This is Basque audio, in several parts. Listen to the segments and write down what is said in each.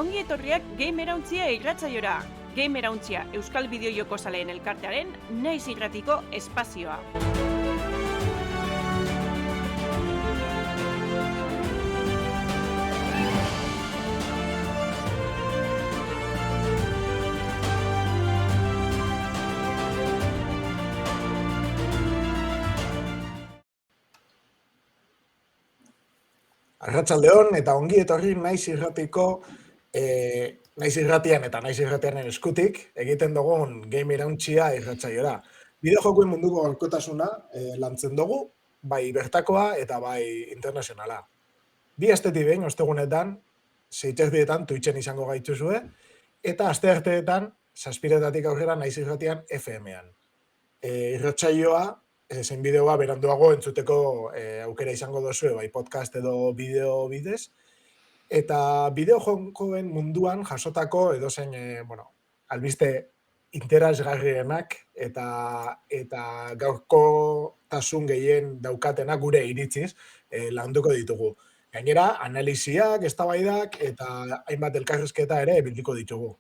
ongi etorriak Gamerauntzia irratsaiora. Gamerauntzia Euskal Bideojoko Zaleen Elkartearen naiz irratiko espazioa. Arratsaldeon eta ongi etorri naiz irratiko naiz irratian eta naiz irratiaren eskutik egiten dugun Gamerauntzia irratsaiora. Bideojokoen munduko gaurkotasuna lantzen dugu, bai bertakoa eta bai internazionala. Bi astetik behin ostegunetan, 6:00 Twitchen izango gaituzue, eta astearteetan 7:00 aurrera naiz irratian FM-an. Irratsaioa zein bideoa beranduago entzuteko aukera izango dozue, bai podcast edo bideo bidez. Eta bideojokoen munduan jasotako edozein, albiste interesgarrienak eta gaurkotasun gehien daukatenak gure iritziz landuko ditugu. Gainera, analisiak, eztabaidak eta hainbat elkarrizketa ere bilduko ditugu.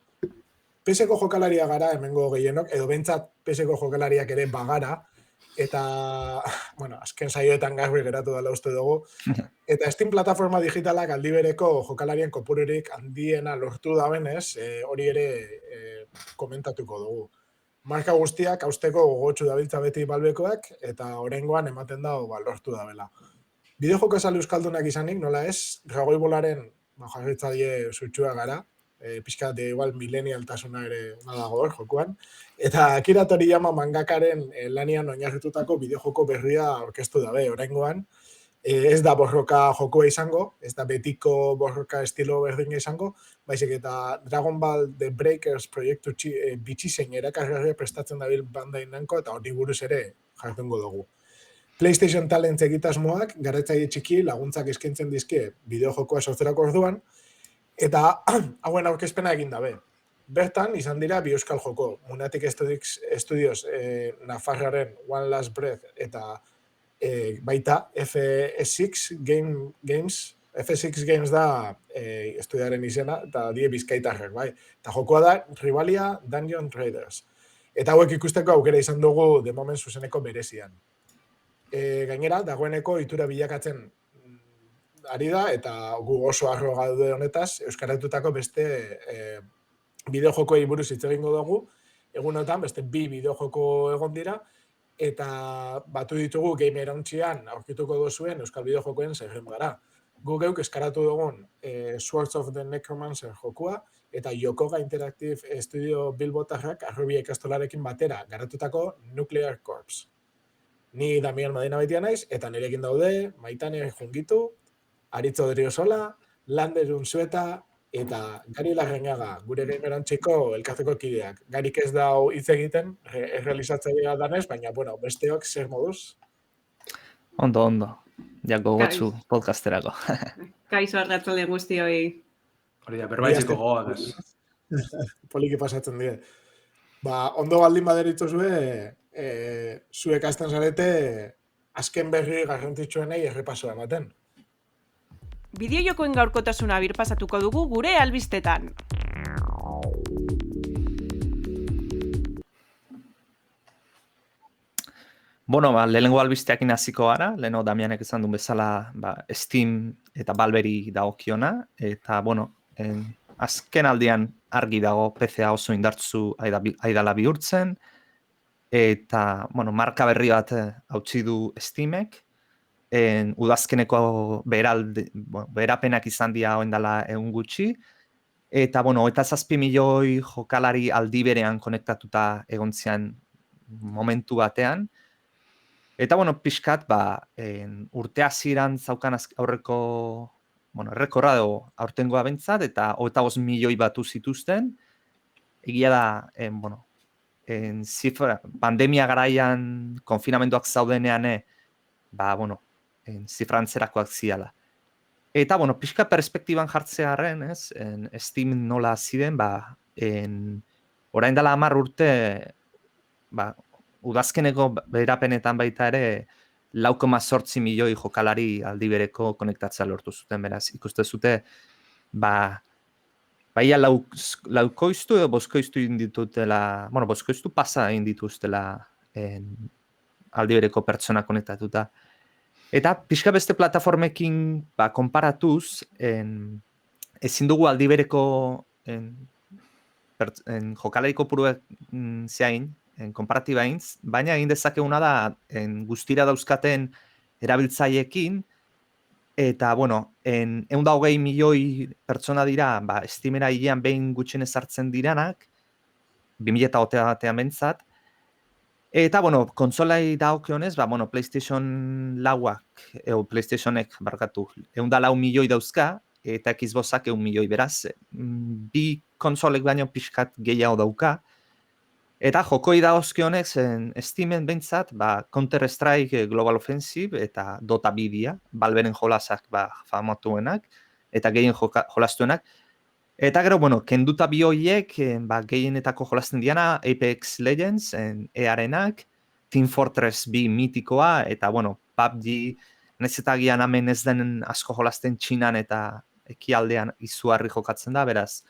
PSko jokalaria gara hemengo gehienok, edo behintzat PSko jokalariak ere bagara, eta, azken saioetan garbi geratu dela uste dugu, eta Steam plataforma digitalak aldi bereko jokalarien kopururik handiena lortu dabenez, hori ere komentatuko dugu. Marka guztiak hausteko gogotsu dabiltza beti Valvekoak, eta oraingoan ematen da lortu dabela. Bideojoko zale euskaldunak izanik, nola ez, Dragoi Bolaren jarritzaile sutsua gara, pixkat igual milenialtasuna ere nadago hor jokoan, eta Akira Toriyama mangakaren lanian oinarritutako bideojoko berria aurkeztu dabe oraingoan. Ez da borroka jokoa izango, ez da betiko borroka estilo berdina izango, baizik eta Dragon Ball The Breakers proiektu bitxi zein erakargarria prestatzen dabil Bandai Namco, eta hori buruz ere jardungo dugu. PlayStation Talent egitasmoak garatzaile txiki laguntzak eskaintzen dizkie bideojokoa sortzerako orduan, eta hauen aurkezpena egin dabe. Bertan izan dira bi euskal joko, Lunatic Studios Nafarraren One Last Breath eta baita FS6 Games, FS6 Games da estudiaren izena, eta die bizkaitarrek, bai. Eta jokoa da Rivalia Dungeon Raiders. Eta hauek ikusteko aukera izan dugu de moment zuzeneko berezian. Gainera, dagoeneko itura bilakatzen ari da, eta gu oso arro gaude honetaz, euskaratutako beste bideojokoei buruz hitz egingo dugu, egunotan beste bi bideojoko egon dira, eta batu ditugu Gamerauntzan aurkituko duzuen euskal bideojokoen zerrendara. Gu geuk eskaratu dugun Swords of the Necromancer jokua, eta Yokoga Interactive Studio Bilbotarrak Arrobia ikastolarekin batera garatutako Nuclear Corps. Ni Damian Madina baitia naiz, eta nirekin daude Maitane Jungitu, Aritz Odriozola, Lander Unzueta, eta Gari Larrañaga, gure Gamerauntziko elkarteko kideak. Garik ez dau hitz egiten, errealizatzailea danez, baina, besteok zer moduz? Ondo. Jako gotzu podcasterako. Kaixo arratsalde guztioi. Hori da, berbaitzeko gogoak. Poliki pasatzen die. Ondo baldin baderitzozue, zuek hasten zarete azken berri garrantzitsuenei errepasoa ematen. Bideojokoen gaurkotasuna birpasatuko dugu gure albistetan. Lehenengo albisteakin hasiko gara, leheno Damianek esan duen bezala Steam eta Valveri dagokiona, eta azken aldian argi dago PCa oso indartzu aidala bihurtzen, eta marka berri bat hautsi du Steamek, udazkeneko berapenak izan dira oindala egun gutxi, eta 27 milioi jokalari aldi berean konektatuta egontzian momentu batean, eta pixkat urte hasieran zaukan aurreko errekorra dago aurtengoa bentsat, eta 25 milioi batu zituzten, egia da, pandemia garaian konfinamenduak zaudenean, zifrantzerakoak ziala. Eta, pixka perspektiban jartzearen, Steam nola ziren, orain dela 10 urte, udazkeneko berapenetan baita ere, 4,8 milioi jokalari aldi bereko konektatzea lortu zuten, beraz, ikuste zute, Baia laukoiztu edo boskoiztu inditutela, bueno, boskoiztu pasa indituztela aldi bereko pertsona konektatuta. Eta pixka beste plataformekin konparatuz, ezin dugu aldi bereko jokalari kopuruek zein, konparatibainz, baina egin dezakeguna da guztira dauzkaten erabiltzaileekin, eta, bueno, 120 milioi pertsona dira, Steamera hilean behin gutxienez sartzen diranak, 2020 batean bentsat, eta, bueno, konsolai dagokionez, bueno, PlayStation lauak, PlayStationek, barkatu, 104 milioi dauzka, eta Xboxak 1 milioi, beraz, bi konsolek baino pixkat gehiago dauka, eta jokoi dagozkionez, Steamen bentsat, Counter-Strike Global Offensive eta Dota 2 dira, Valveren jolasak famatuenak, eta gehien jolastuenak. Eta gero, bueno, kenduta bi horiek, gehienetako jolasten diana, Apex Legends, EArenak, Team Fortress 2 mitikoa, eta, bueno, PUBG, nahiz eta gian hemen ez den asko jolasten Txinan eta ekialdean izugarri jokatzen da, beraz,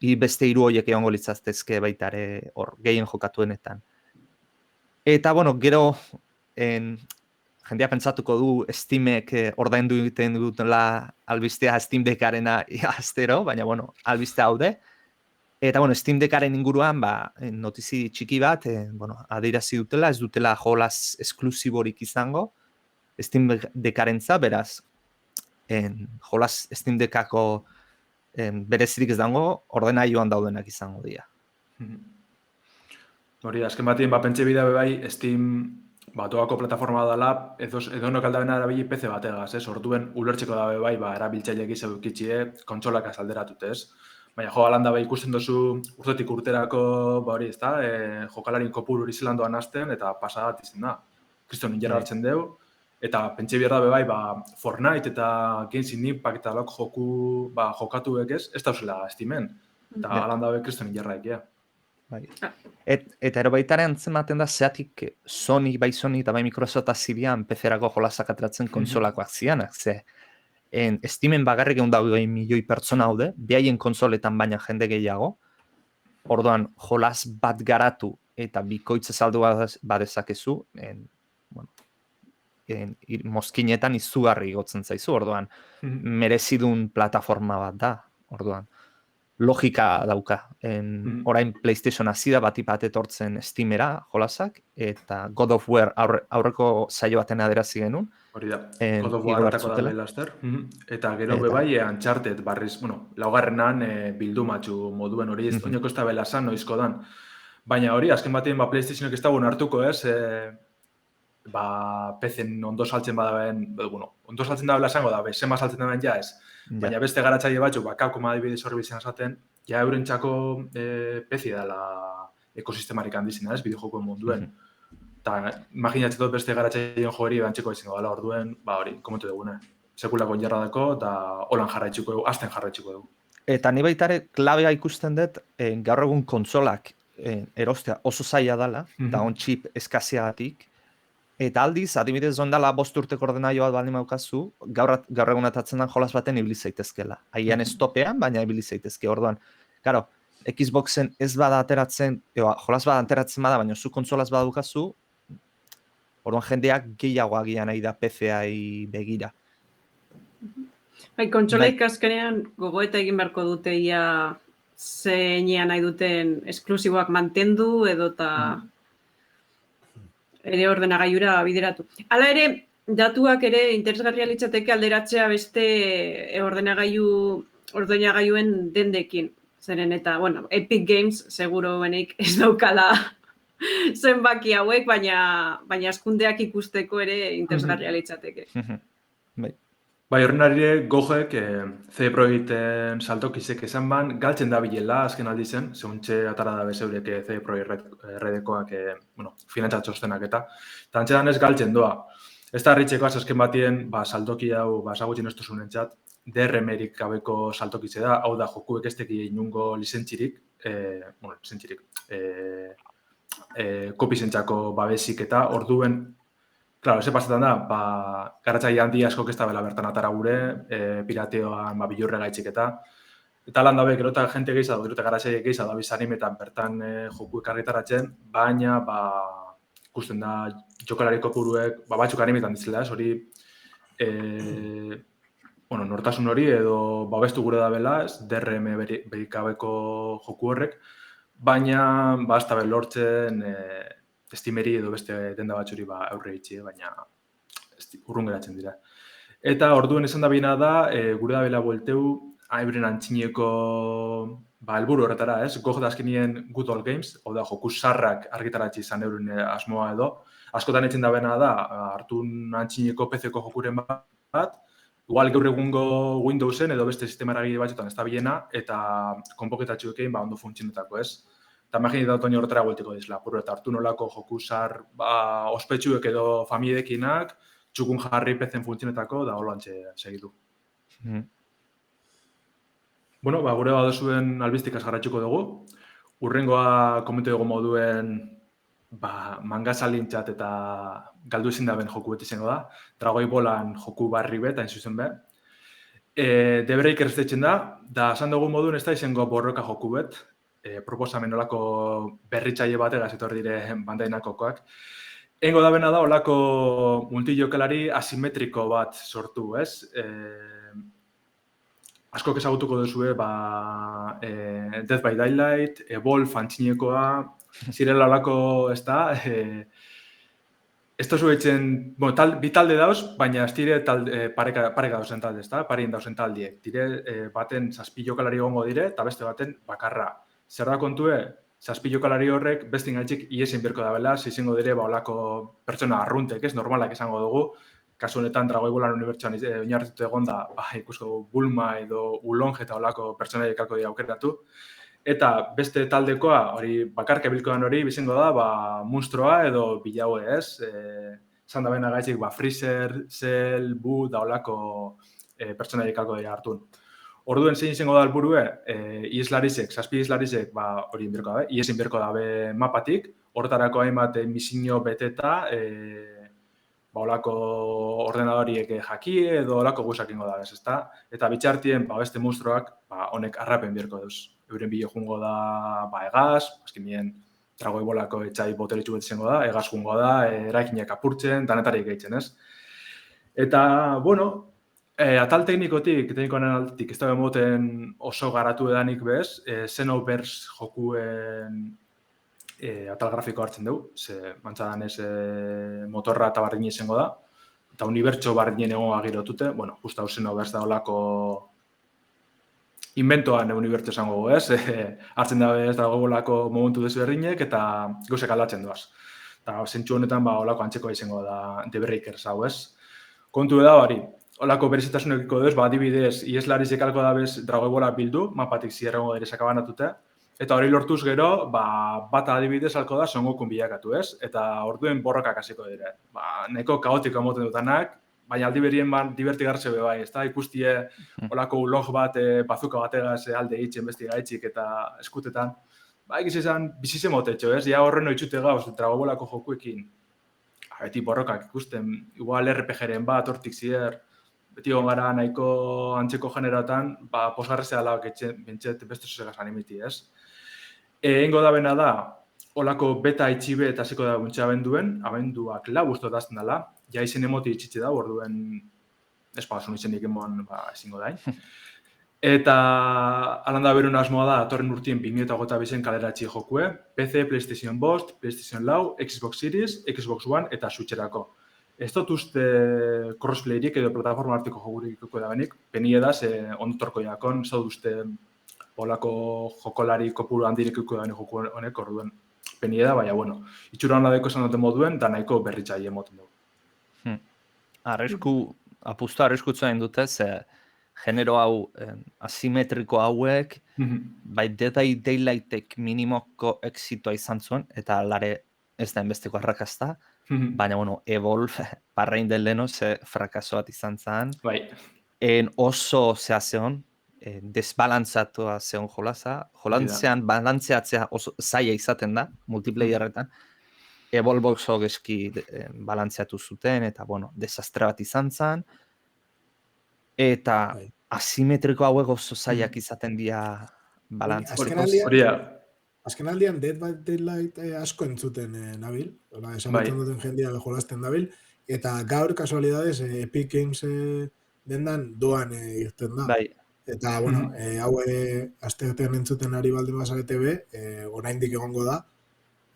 beste 3 horiek egongo litzatezke baita ere hor gehien jokatuenetan. Eta, bueno, gero, jendea pentsatuko du Steamek ordaindu egiten dutela albistea Steam Deckarena astero, baina, bueno, albistea haude. Eta, bueno, Steam Deckaren inguruan, notizi txiki bat, adierazi dutela, ez dutela jolas esklusiborik izango, Steam Deckarentza, beraz, jolas Steam Deckako berezirik ez dago, ordenailuan daudenak izango dira. Hori, azken batien, pentsa bidea bai, Steam doako plataforma dela, edonok aldabena erabili PC bategaz, ez? Orduen ulertzeko dabe bai, erabiltzaileek izabukitxie, kontsolak azalderatut, ez? Baina alanda bai ikusten dozu urtetik urterako, hori, ez da, jokalarin kopuru izelandoan hasten, eta pasadat izan da. Kriston ninjera hartzen deu, eta pentsa bidea dabe bai, Fortnite eta Genshin Impact eta lok jokatu ez da usela Steamen. Eta alanda bai kriston ninjera ekia. Eta ero baitaren antzematen da zeatik Sony eta bai Microsoft azibian PC-erako jolasak ateratzen konsolakoak zianak, ze Steamen bagarrik 120 milioi pertsona haude, behaien konsoletan baina jende gehiago, orduan jolas bat garatu eta bikoitza saldu badezakezu, mozkinetan izugarri gotzen zaizu, orduan merezidun plataforma bat da, orduan. Logika dauka. Orain PlayStation azida bat etortzen Steamera jolasak, eta God of War aurreko saio baten aderazi genuen. Hori da, God of War atako da laster. Eta gero bebai, Uncharted barriz, laugarrenan bildumatxu moduen hori, oinoko ez da belasan noizko dan. Baina hori, azken batean PlayStationek ez da hartuko ez, PC-en ondo saltzen badaben, ondo saltzen da esango da, sema saltzen da ben ja ez. Baina beste garatzaile batzu, Capcom adibidez horri bizan esaten, ja eurentzako PC dela ekosistemarik handizena, ez, bideojokoen munduen. Eta imaginatzen dut beste garatzaileen joeri bantxeko izango dela orduen, hori, komentu dugune. Sekulako jarra dako eta holan jarraitzuko dugu, azten jarraitzuko dugu. Eta ni baitare klabea ikusten dut, gaur egun konsolak erostea oso zaila dela, da on chip eskaziagatik. Eta aldiz, adibidez ondala 5 urteko ordenailu bat baldin daukazu, gaur egun atatzen den jolas baten ibili zaitezkela. Agian ez topean, baina ibili zaitezke. Orduan, claro, Xboxen ez bada ateratzen, jolas bada ateratzen bada, baina zu kontsolaz badukazu, orduan jendeak gehiago agian nahi da PC-ai begira. Kontsolaik azkenean gogoeta egin beharko dute ia zeinean nahi duten esklusiboak mantendu edota ere ordenagailura bideratu. Hala ere, datuak ere interesgarria litzateke alderatzea beste ordenagailuen dendekin. Zeren eta, Epic Games seguro benik ez daukala zenbaki hauek, baina askundeak ikusteko ere interesgarria litzateke. Bai, horren arire, gojek, CD Projekten saltokizek esan ban, galtzen da bilela, azken aldi zen, zehuntxe atara da bezeurek CD Projekt Redekoak, finantzatxostenak eta antxedan ez galtzen doa. Ez da harritxeko azken batien, saltoki hau, ezagutzen ez duzun entzat, DRM-erik gabeko saltokitze da, hau da, jokuek ez teki inungo lizentzirik, kopizentzako babesik eta orduen. Claro, ese pasetan da, garatzaile handi asko ez da bela bertan atara gure, pirateoan bilurre gaitxik eta Eta lan dabe, gero eta jente gehiago, gero eta garazei gehiago dabe animetan bertan joku argitaratzen, baina, ikusten da, jokalari kopuruek, batzuk animetan ditzela, hori, nortasun hori edo babestu gure da bela, DRM berikabeko joku horrek, baina, ez da lortzen Steameri edo beste denda batzuri aurre itxi, baina urrun geratzen dira. Eta orduen esan da bina da, gure da bela buelteu, Aibriren antxineko helburu horretara, ez? Gog da azkenien Good Old Games, hau da, joku sarrak argitaratzi izan euren asmoa edo. Askotan etzen da bena da, hartun antxineko PC-ko jokuren bat, igual gaur egungo Windowsen edo beste sistema eragile batzuetan ez da bilena, eta konpoketatxuekin ondo funtzionetako, ez? Eta imagini da otoño horretara gueltiko dizla, puru eta hartu nolako joku sar ospetsuek edo familiedekinak, txukun jarri PC-en funtzionetako, da holoantxe segitu. Bueno, gure badozuen albistikaz jarratxuko dugu. Urrengoa komentu dugu moduen mangazalintzat eta galdu ezin daben joku beti izango da. Dragoi Bolan joku barri bet, hain zuzen be. The Breakers deitzen da esan dugu moduen ez da izango borroka joku bet. Proposamen olako berritzaile bategaz etor dire bandainakokoak. Engo da bena da olako multijokalari asimetriko bat sortu, ez? Askok ezagutuko duzue, Death by Daylight, Evolve, antxinekoa, zirela olako, ez da, ez tozu etxen, bi talde dauz, baina ez dire pareka dauzen talde, ez da, parien dauzen taldiek. Dire baten zazpi jokalari gongo dire, eta beste baten bakarra. Zer da kontue, zazpi jokalari horrek beste ingaitxik iesen birko da bela, zizengo dire, olako pertsona arruntek, ez, normalak esango dugu, kasu honetan Dragoi Bolan unibertsuan oinarrituta egon da, ikusko Bulma edo Ulonge eta olako pertsonaiekako dira aukeratu. Eta beste taldekoa, hori bakarka bilkoan hori, bizengo da, monstruoa edo bilaue, ez? Zan da bena gaitzik, Freezer, Cell, Bu, da olako pertsonaiekako dira hartun. Orduen zein izango da helburue, zazpi islarizek, hori inbirko dabe, iesin birko dabe mapatik, horretarako hainbat misinio beteta, olako ordenadoriek jaki edo olako guzak ingo da, ezta? Eta bitxartien, beste monstruoak, honek arrapen birko duz. Euren bile jungo da, egaz, azkenien Dragoi Bolako etxai boteretsu bet izango da, egaz jungo da, eraikinak apurtzen, danetarik gehitzen, ez? Eta, atal teknikoaren aldetik, ez da bemoten oso garatu edanik bez, Xenoverse jokuen atal grafiko hartzen dugu, ze mantzadan ez motorra eta bardine izango da, eta unibertso bardinen egon agirotute, justa hau Xenoverse da olako inventoan unibertso esango gu, ez? Hartzen dabe ez dago olako momentu desberdinek eta gauzak aldatzen doaz. Eta zentsu honetan olako antzeko izango da The Breakers hau, ez? Kontu da hori, olako berezitasunekiko duz, adibidez, ieslarizek alko dabez Dragoi Bola bildu, mapatik zierrengo ere sakabanatute, eta hori lortuz gero, bat adibidez alko da Son Gokun bilakatu, ez? Eta orduen borrokak hasiko dire. Neko kaotiko emoten dutanak, baina aldi berien divertigartze bai, ez da? Ikustie olako ulog bat, bazuka bategaz alde hitzen besti gaitxik eta eskutetan. Egiz esan, bizize motetxo, ez? Ja horren oitzute gauz, Dragoi Bolako jokuekin. Beti borrokak ikusten, igual RPG-ren bat, hortik zier, beti gara nahiko antzeko generatan, posgarrezea lauak bentset beste zuzegaz animiti, ez? Eingo da bena da, olako beta itxibe eta zeko da buntxe abenduak usto dazten dela, ja izen emoti itxitxe da, orduen espagasun izen ikemon ezingo dain. Eta alanda berun asmoa da, atorren urtien 2022 kaleratzi jokue, PC, PlayStation 5, PlayStation 4, Xbox Series, Xbox One eta Switcherako. Ez dut uste crossplayrik edo plataforma artiko jokurik da benik, penie da, ondotorko jakon, ez dut uste olako jokolari kopuru handirik da benik joku honek, orduen penie da, baina, itxura hona deko esan duten moduen, da nahiko berritzaile emoten dugu. Apustu arriskutzen hain dute, ze genero hau asimetriko hauek, bai Dead by Daylightek minimoko exitoa izan zuen, eta alare ez da enbesteko arrakazta, baina, Evolve, parrein den leheno, ze frakaso bat izan zen. Oso zeon, desbalantzatua zeon jolaza. Jolantzean balantzeatzea oso zaila izaten da, multiplayerretan. Evolve oso geski balantzeatu zuten, eta, desastre bat izan zen. Eta Bai. asimetriko hauek oso zailak izaten dira balantzatzeko. Azken aldian Dead by Daylight asko entzuten nabil, esagutzen duten jendia jolasten dabil, eta gaur kasualidades Epic Games dendan doan irten da. Bai. Eta, bueno, hau asteartean entzuten ari baldin bazarete be, oraindik egongo da,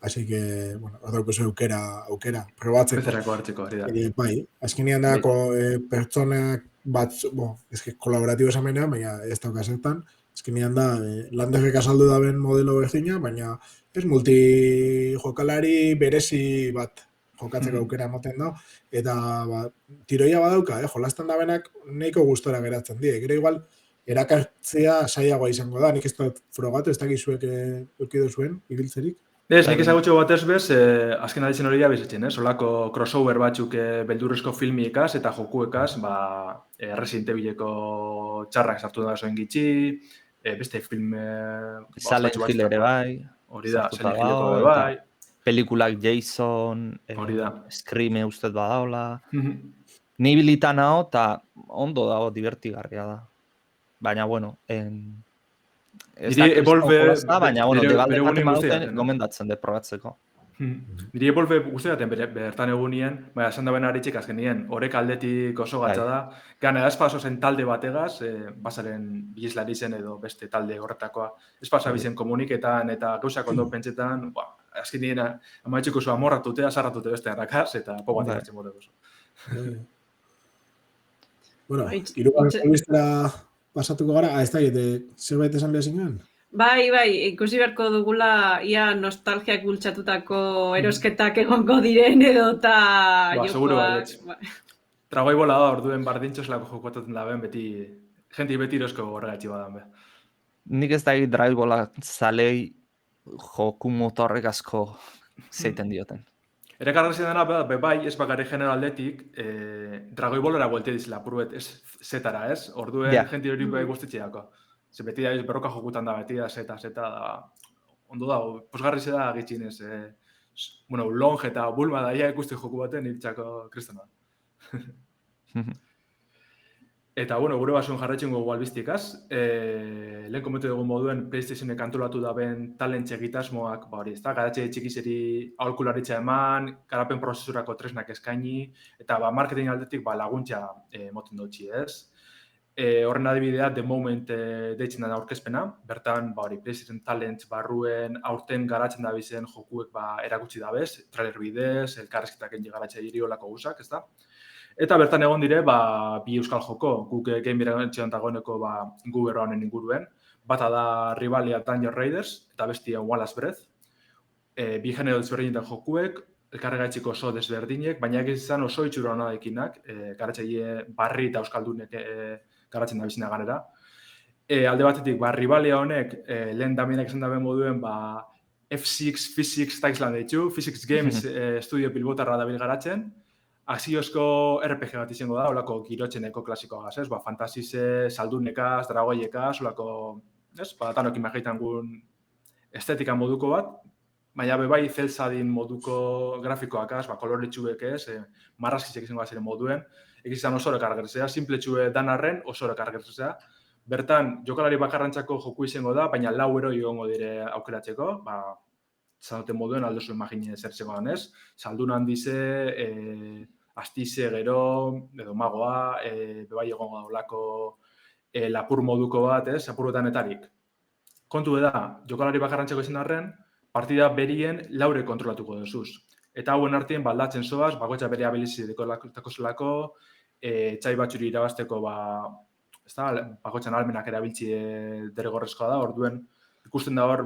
así que, bueno, adaukozu aukera, probatzeko. Bezerako hartzeko, hori da. Bai, azkenean dako pertsonak bat, kolaboratibo esan benean, baina ez dauka zertan, azkenean da, landegek azaldu daben modelo berdina, baina ez multi-jokalari berezi bat jokatzeko aukera ematen da, eta tiroia badauka, jolasten dabenak nahiko gustora geratzen die, gero igual, erakartzea saiagoa izango da, nik ez dut frogatu, ez dakizuek eukidu zuen, ibiltzerik. Ez, nik ezagutxo batez bez, azken aditzen hori da bezetzen, solako crossover batzuk beldurrezko filmiekaz eta jokuekaz, Resident Evileko txarrak sartu da zoen gitxi, beste film... Silent Hill ere bai. Hori da, Silent Hilleko ere bai. Pelikulak Jason, hori da. Scream ustez badaola. Ni bilitan hau, eta ondo dago divertigarria da. Baina, bueno, ez da kristo baina, bueno, debaldetan ematen gomendatzen dut probatzeko. Niri Evolve guztiaten bertan egunien, baina esan daben haritxik azkenien, horrek aldetik oso gatza da. Gana, ez paso zen talde bategaz, basaren bilizlari zen edo beste talde horretakoa. Ez pasa bizen komuniketan eta gauzak ondo pentsetan, azkenien amaitxuko zu amorratute, azarratute beste harrakaz, eta po bat ikatzen bodeko zu. Bueno, irugarren telebistara pasatuko gara, ez da, zerbait esan behar zinuen? Bai, ikusi beharko dugula ia nostalgiak bultzatutako erosketak egongo diren edo eta seguro baietz. Dragoi bola da, orduen bardintxoslako jokotaten da ben, jenti beti erosko horregatxi badan be. Nik ez da Dragoi bola zalei joku motorrek asko zeiten dioten. Erakarrazia dena, bai, ez bakari genero aldetik, Dragoi bolera guelte dizela, purbet, ez zetara, ez? Orduen jenti hori bai guztetxeako. Ze beti da, berroka jokutan da, beti da, zeta, da, ondo da, posgarri zeda gitxinez, longe eta bulma da, ia ikusti joku baten, irtxako kristona. Eta, gure basuen jarretxen gogu albiztikaz, lehen komentu dugun moduen PlayStationek antolatu daben talent egitasmoak, hori, ez da, garatxe txikizeri aholkularitza eman, garapen prozesurako tresnak eskaini, eta marketing aldetik laguntza moten dutxi, ez? Horren adibidea, The Moment deitzen da aurkezpena, bertan, PlayStation Talent barruen aurten garatzen da bizen jokuek erakutsi dabez, trailer bidez, elkarrezketak engi garatxe diri olako guzak, ez da? Eta bertan egon dire, bi euskal joko, guk game iragantzion dagoeneko gu berroa honen inguruen. Bata da Rivalia Danger Raiders, eta bestia Wallace Breath. Bi genero desberdinetan jokuek, elkarregaitxiko oso desberdinek, baina egiz izan oso itxura hona dekinak, garatzaile barri eta euskaldunek garatzen da bizina ganera. Alde batetik, Rivalia honek, lehen damienak esan daben moduen, F6 Physics Taxland ditu, Physics Games Studio Bilbotarra dabil garatzen, akziozko RPG bat izango da, olako girotxeneko klasikoagaz, ez? Fantasize, saldunekaz, dragoiekaz, olako, ez? Tanok imageitan gun estetika moduko bat, baina bai zelzadin moduko grafikoakaz, koloretxuek ez, marrazkizek izango ziren moduen, egizan oso rekargerzea, simpletxue danarren oso rekargerzea. Bertan, jokalari bakarrantzako joku izango da, baina 4 eroi egongo dire aukeratzeko, zanoten moduen aldo zuen imagine zertzegoan, ez? Saldun handize, astize gero, edo magoa, bai egongo daulako lapur moduko bat, ez? Apurretanetarik. Kontu da, jokalari bakarrantzeko izan arren, partida berien 4 kontrolatuko duzuz. Eta hauen artien baldatzen zoaz, bakoitza bere abilizideko zelako, txai batxuri irabazteko, bakoitzan almenak erabiltzi derrigorrezkoa da, orduen ikusten da hor,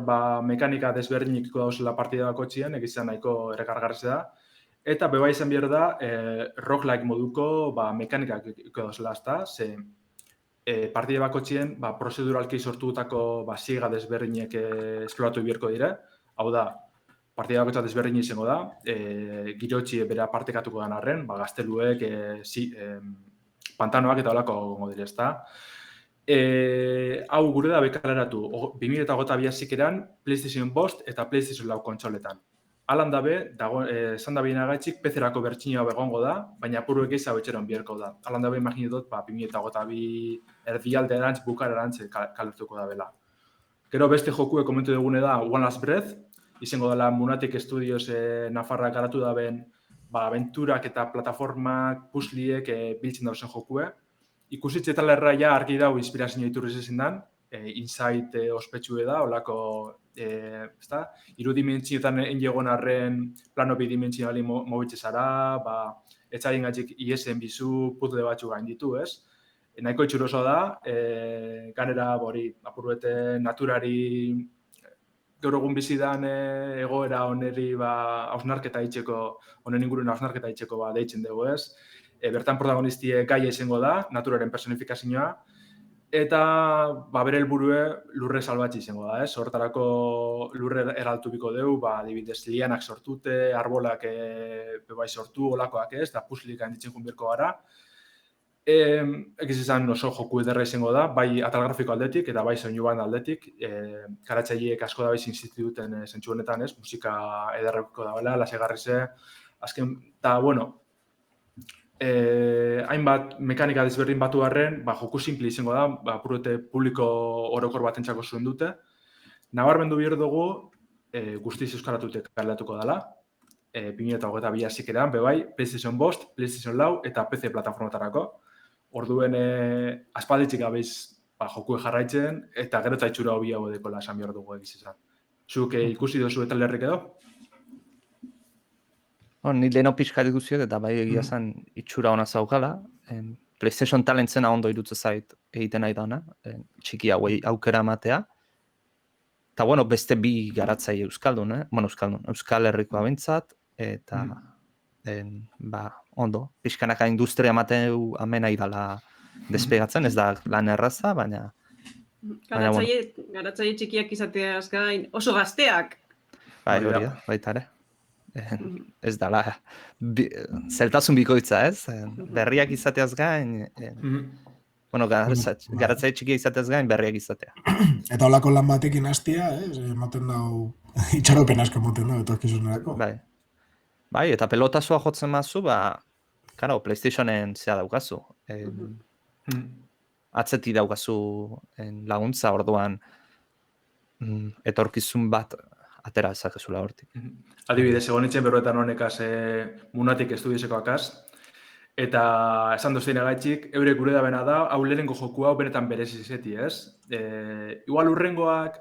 mekanika desberdinikiko dauzela partida bakotxien, egizan nahiko errekargarrezea da. Eta beba izan behar da, roguelike moduko mekanikak iko dauzela, ze partida bakotxien prozeduralki sortutako ziga desberdinek esploratu bierko dire. Hau da, partida bakotxa desberdin izango da, girotxi bera partekatuko den arren, gazteluek, pantanoak eta olako gongo dire, ez da. Hau gure da bekaleratu 2022 zikeran PlayStation 5 eta PlayStation 4 kontsoletan. alan dabe, esan da bienagaitzik, PC-erako bertxinioa begongo da, egongo da, baina apuru egiz hau etxeron bierko da. Alan dabe imaginetut, 2022 erdialde erantz, bukar erantz kalertuko da bela. Gero beste jokue komentu dugune da One Last Breath, izango dela Munatic Studios Nafarra garatu daben aventurak eta plataformak, puzzliek biltzen dauzen jokue. Ikusitze talerra ja argi dau inspirazio iturriz ezin dan, Insight ospetsue da, olako, irudimentzioetan enjegon arren plano bidimentsionali mobitze zara, etxaien gatzik iesen bizu, puzzle batzu gain ditu, ez? Nahiko itxuroso da, ganera apuruete naturari gaur egun bizidan egoera oneri hausnarketa itxeko, honen inguruen hausnarketa itxeko deitzen dugu, ez? Bertan protagonistie gaia izango da, naturaren personifikazioa, eta bere helburue lurre salbatzi izango da, ez? Hortarako lurre eraltu biko deu, adibidez lianak sortute, arbolak bebai sortu, olakoak ez, da puzzlik handitzen junbirko gara. Egiz izan oso joku ederra izango da, bai atal grafiko aldetik eta bai soinu band aldetik. Karatzaileek asko da bai insisti duten zentsu honetan, ez? Musika ederreko da bela, lasegarri ze. Azken, eta, bueno, hainbat mekanika desberdin batu harren, joku simple izango da, apurute publiko orokor batentzako zuen dute. Nabarmendu behar dugu, guztiz euskaratute kaleratuko dela. 2022 hasieran bebai, PlayStation 5, PlayStation 4 eta PC plataformatarako. Orduen aspalditzik gabeiz jokue jarraitzen eta gero eta itxura hobi hau dekola esan behar dugu egiz izan. Zuk ikusi dozu eta lerrik edo? Ni leheno pixka diguziot eta bai egia zen itxura hona zaukala. PlayStation talentzena ondo irutze zait egiten nahi da ona, txiki hauei aukera matea. Eta, bueno, beste bi garatzaile euskaldun, Euskal Herrikoa bentsat, eta, ondo, pixkanaka industria ematen amena idala despegatzen, ez da lan erraza, baina... Garatzaile txikiak izateaz gain, oso gazteak. Bai, hori da, baita ere. Ez dala, zeltasun bikoitza, ez? Berriak izateaz gain, garatzaile txikia izateaz gain, berriak izatea. Eta holako lan batekin hastia, ematen dau, itxaropen asko ematen dau, etorkizunerako. Bai, eta pelotazua jotzen mazu, PlayStationen zea daukazu. Atzeti daukazu laguntza, orduan etorkizun bat atera ezakezula hortik. Adibidez, egon itzen berroetan honekaz Munatic Studioseko akaz, eta esan doztein agaitxik, eurek gure da bena da, hau lehenengo joku hau benetan berez izeti, ez? Igual urrengoak,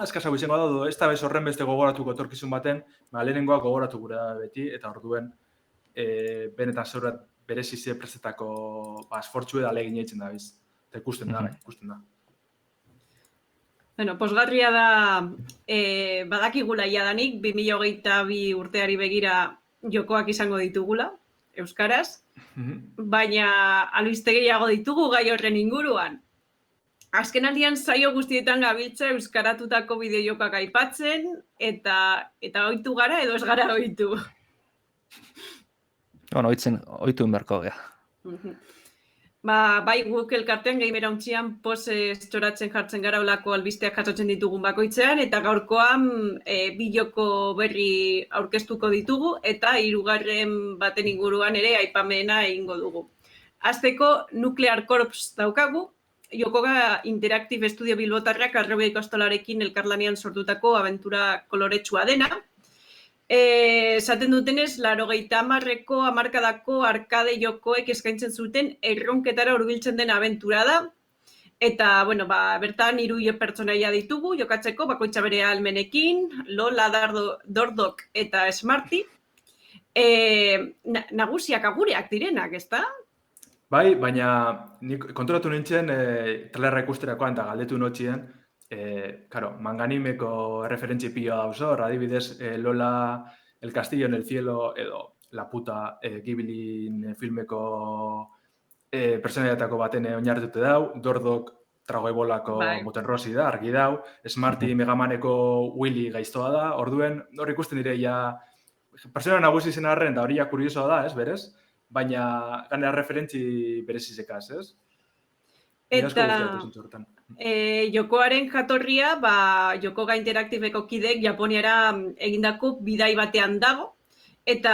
eskazago izango da, ez da bez horren beste gogoratuko etorkizun baten, lehenengoak gogoratu gure da beti, eta orduen benetan zeurat berez izte prestetako esfortzu eda legin eitzen da biz. Eta ikusten da. Bueno, posgarria da, badakigula jadanik, 2022 urteari begira jokoak izango ditugula, euskaraz, baina albiste gehiago ditugu gai horren inguruan. Azken aldian saio guztietan gabiltza euskaratutako bideojokoak aipatzen, eta ohitu gara edo ez gara ohitu. Bueno, ohitu inberko gea. Bai, guk elkartean gaimera untxian txoratzen jartzen gara olako albisteak jasotzen ditugun bakoitzean, eta gaurkoan bi joko berri aurkeztuko ditugu, eta 3. baten inguruan ere aipamena egingo dugu. Hasteko Nuclear Corps daukagu, jokoa Interactive Studio Bilbotarrak Arrobia ikastolarekin elkarlanean sortutako abentura koloretsua dena. Esaten dutenez, 80ko hamarkadako arkade jokoek eskaintzen zuten erronketara hurbiltzen den abentura da. Eta, bertan 3 pertsonaia ditugu, jokatzeko, bakoitza bere ahalmenekin, Lola, Dordok eta Smarty. Nagusiak agureak direnak, ezta? Bai, baina nik konturatu nintzen trailerra ikusterakoan eta galdetu notxien, manganimeko referentzi pila dauzo, adibidez Lola, El Castillo en el Cielo edo La Puta Ghibli filmeko personaiatako baten oinarritute dau, Dordok Tragoebolako Motenrosi da, argi dau, Smarty Megamaneko Willy gaiztoa da, orduen hor ikusten direia persona nagusi zen arren, da hori ja kuriosoa da, ez, berez? Baina ganera referentzi berezizekaz, ez? Ni asko Eta guztiatu zentzu hortan. jokoaren jatorria, joko ga interaktibeko kideek Japoniara egindako bidai batean dago, eta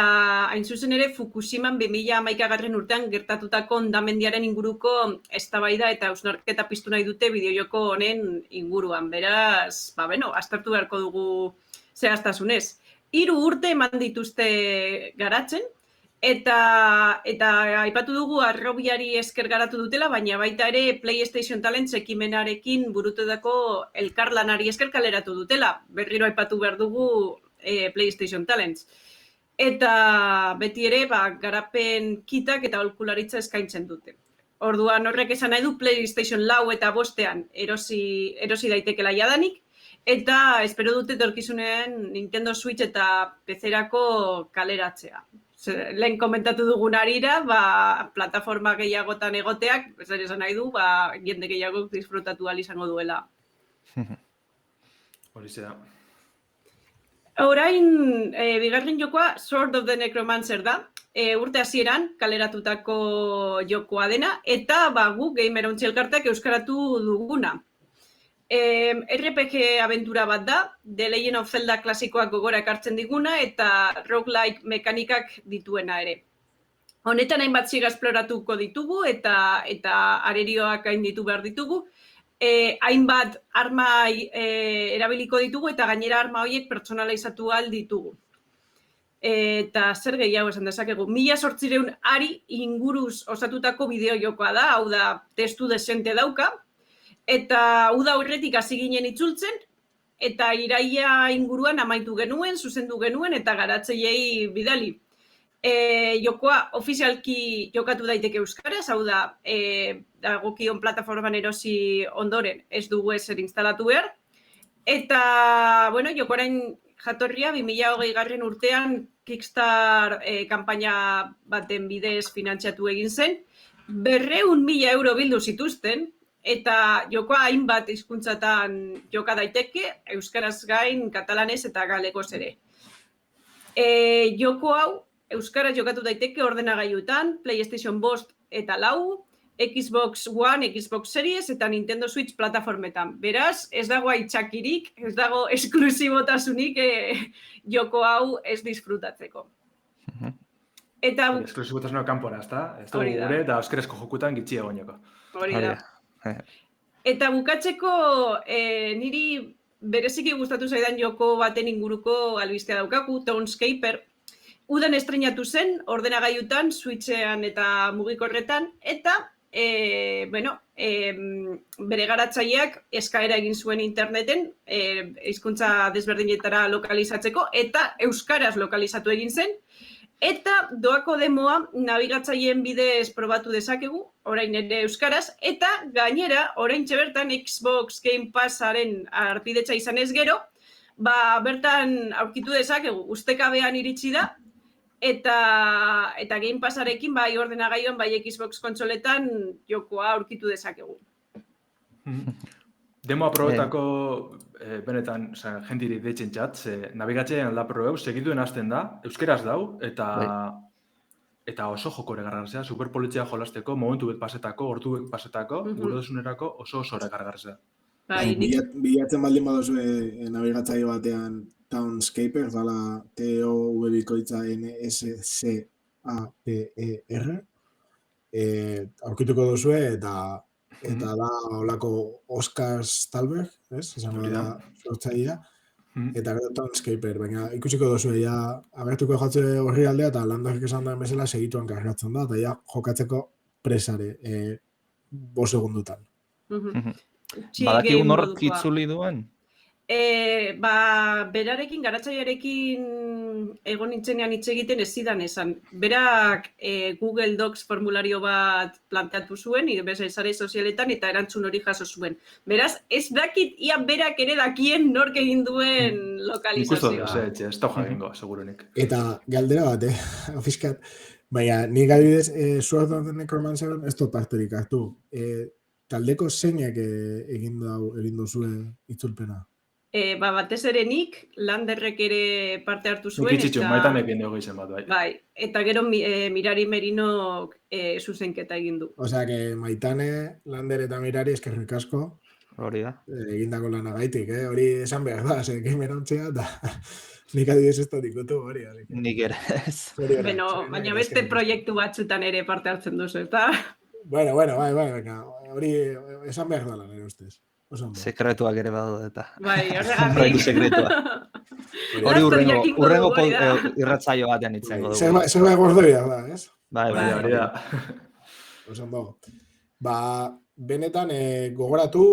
hain zuzen ere Fukushiman 2011 urtean gertatutako hondamendiaren inguruko eztabaida eta hausnarketa piztu nahi dute bideojoko honen inguruan. Beraz, aztertu beharko dugu zehaztasunez. 3 urte eman dituzte garatzen, eta aipatu dugu Harrobiari esker garatu dutela, baina baita ere PlayStation Talents ekimenarekin burututako elkarlanari esker kaleratu dutela. Berriro aipatu behar dugu PlayStation Talents. Eta beti ere garapen kitak eta aholkularitza eskaintzen dute. Orduan horrek esan nahi du PlayStation 4 eta 5ean erosi daitekela jadanik, eta espero dute etorkizunean Nintendo Switch eta PC-erako kaleratzea. Lehen komentatu dugun arira, plataforma gehiagotan egoteak, zer esan nahi du, jende gehiago disfrutatu ahal izango duela. Horixe da. Orain, bigarren jokoa Sword of the Necromancer da, urte hasieran kaleratutako jokoa dena, eta gu Gamerontzi elkarteak euskaratu duguna. RPG abentura bat da, The Legend of Zelda klasikoak gogora ekartzen diguna eta roguelike mekanikak dituena ere. Honetan hainbat ziga esploratuko ditugu eta arerioak gainditu behar ditugu. Hainbat arma erabiliko ditugu eta gainera arma horiek pertsonalizatu ahal ditugu. Eta zer gehiago esan dezakegu, 1800 ari inguruz osatutako bideo-jokoa da, hau da testu desente dauka, eta uda horretik hasi ginen itzultzen, eta iraia inguruan amaitu genuen, zuzendu genuen, eta garatzaileei bidali. Jokoa ofizialki jokatu daiteke euskaraz, hau da, dagokion plataforman erosi ondoren ez dugu ezer instalatu behar. Eta, jokoaren jatorria 2020 urtean Kickstar kanpaina baten bidez finantziatu egin zen, 200.000 euro bildu zituzten, eta jokoa hainbat hizkuntzatan joka daiteke, euskaraz gain, katalanez eta galegoz ere. Joko hau euskaraz jokatu daiteke ordenagailuetan, PlayStation 5 eta 4, Xbox One, Xbox Series eta Nintendo Switch plataformetan. Beraz, ez dago aitzakirik, ez dago esklusibotasunik joko hau ez disfrutatzeko. Eta esklusibotasuna kanpora, ezta? Ez dugu gure eta euskarezko jokutan gitxia goineko. Hori da. Eta bukatzeko niri bereziki gustatu zaidan joko baten inguruko albistea daukagu, Townscaper. Udan estreinatu zen, ordenagailutan, Switchean eta mugikorretan, eta bere garatzaileak eskaera egin zuen interneten hizkuntza desberdinetara lokalizatzeko, eta euskaraz lokalizatu egin zen, eta doako demoa nabigatzaileen bidez probatu dezakegu, orain ere euskaraz, eta gainera, oraintxe bertan Xbox Game Passaren arpidetza izanez gero, bertan aurkitu dezakegu, ustekabean iritsi da, eta Game Passarekin bai ordenagailuan, bai Xbox kontsoletan jokoa aurkitu dezakegu. Demoa probetako benetan jentiri deitzen txat, nabigatzean da probeu, segituen hasten da, euskeraz dau, eta oso jokore gargarzea, superpolitzea jolasteko, momentu bet pasetako, ordu bet pasetako, gure dosunerako oso gargarzea. Bilatzen baldin badozu nabigatzaile batean Townscaper, dala TOV-NSCAPER, aurkituko duzue eta da holako Oscar Stalberg, esan da sortzailea, eta gero Townscaper, baina ikusiko duzue, agertuko jatze horri aldea eta landarrik esan da bezala segituan kargatzen da, eta jokatzeko presare 5 segundutan. Badakigu nork itzuli duen? Berarekin, garatzailearekin egon nintzenean hitz egiten ez zidan esan. Berak Google Docs formulario bat planteatu zuen, sare sozialetan, eta erantzun hori jaso zuen. Beraz, ez dakit ia berak ere dakien nork egin duen lokalizazioa. Ikustu, ez da jagingo, segurunik. Eta galdera bat, ofiskat, baina nik adibidez, Sword of the Necromancer ez dut parterik hartu. Taldeko zeinak egin duzuen itzulpena? batez ere nik, Landerrek ere parte hartu zuen. Nik itxitxu, maitan ekin dugu izen bat, bai. Bai, eta gero Mirari Merinok zuzenketa egin du. Osea, que Maitane, Lander eta Mirari eskerrik asko Hori da. egindako lanagaitik, hori esan behar da, ze game erantzea, eta nik adibidez ez dut ikutu hori. Nik ere ez. Bueno, baina beste proiektu batzutan ere parte hartzen duzu, eta... Bueno, bai, venga, hori esan behar da nire ustez. Sekretuak ere badaude eta. Bai, horregatik. Sekretua. Hori urrengo irratsaio batean itzengo dugu. Zerbait gordoia da, ez? Bai, hori da. Osan dago. Benetan gogoratu,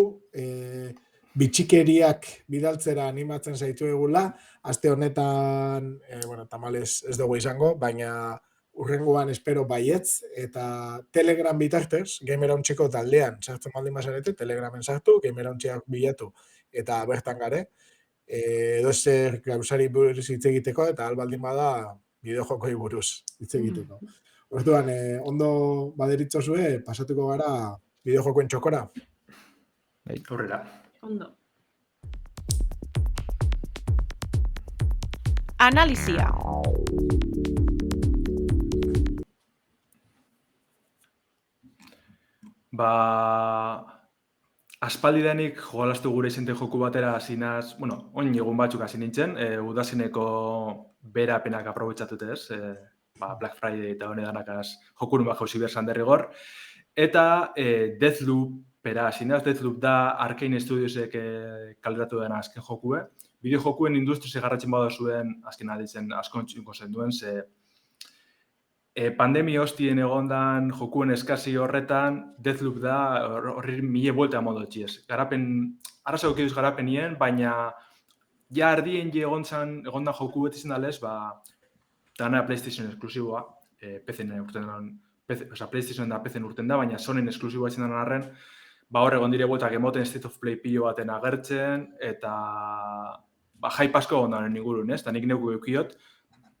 bitxikeriak bidaltzera animatzen zaitu egula, aste honetan, tamales ez dugu izango, baina urrengoan espero baietz, eta Telegram bitartez, Gamerauntxiko taldean sartzen baldin bazarete, Telegramen sartu, Gamerauntxiak bilatu, eta bertan gare, edozer gauzari buruz hitz egiteko, eta albaldin bada bideojokoi buruz hitz egiteko. Orduan, ondo baderitzozue, pasatuko gara bideojokoen txokora. Horrela. Ondo. Analizia. Aspaldidanik jolastu gure izente joku batera hasinaz, oin egun batzuk hasi nintzen, udazineko berapenak aprobetxatute ez, Black Friday eta honedanakaz jokurun bat jauzi behar zanderrigor. Eta Deathloopera hasinaz, Deathloop da Arkane Studiosek kaleratu dena azken jokue. Bideo jokuen industrize garratzen bada zuen azken aditzen asko txinko zen duen, ze pandemia hostien egondan jokuen eskasi horretan, Deathloop da horri mile buelta modu txiez. Arraza gukiduz garapenien, baina ja ardien egondan joku bet izan dalez, dana PlayStation esklusiboa, PlayStation da PC-en urten da, baina Sonyn esklusiboa izan den arren, hor egon dire bueltak emoten State of Play pilo baten agertzen, eta hype asko egon da ingurun, ez? Eta nik neuku eukiot,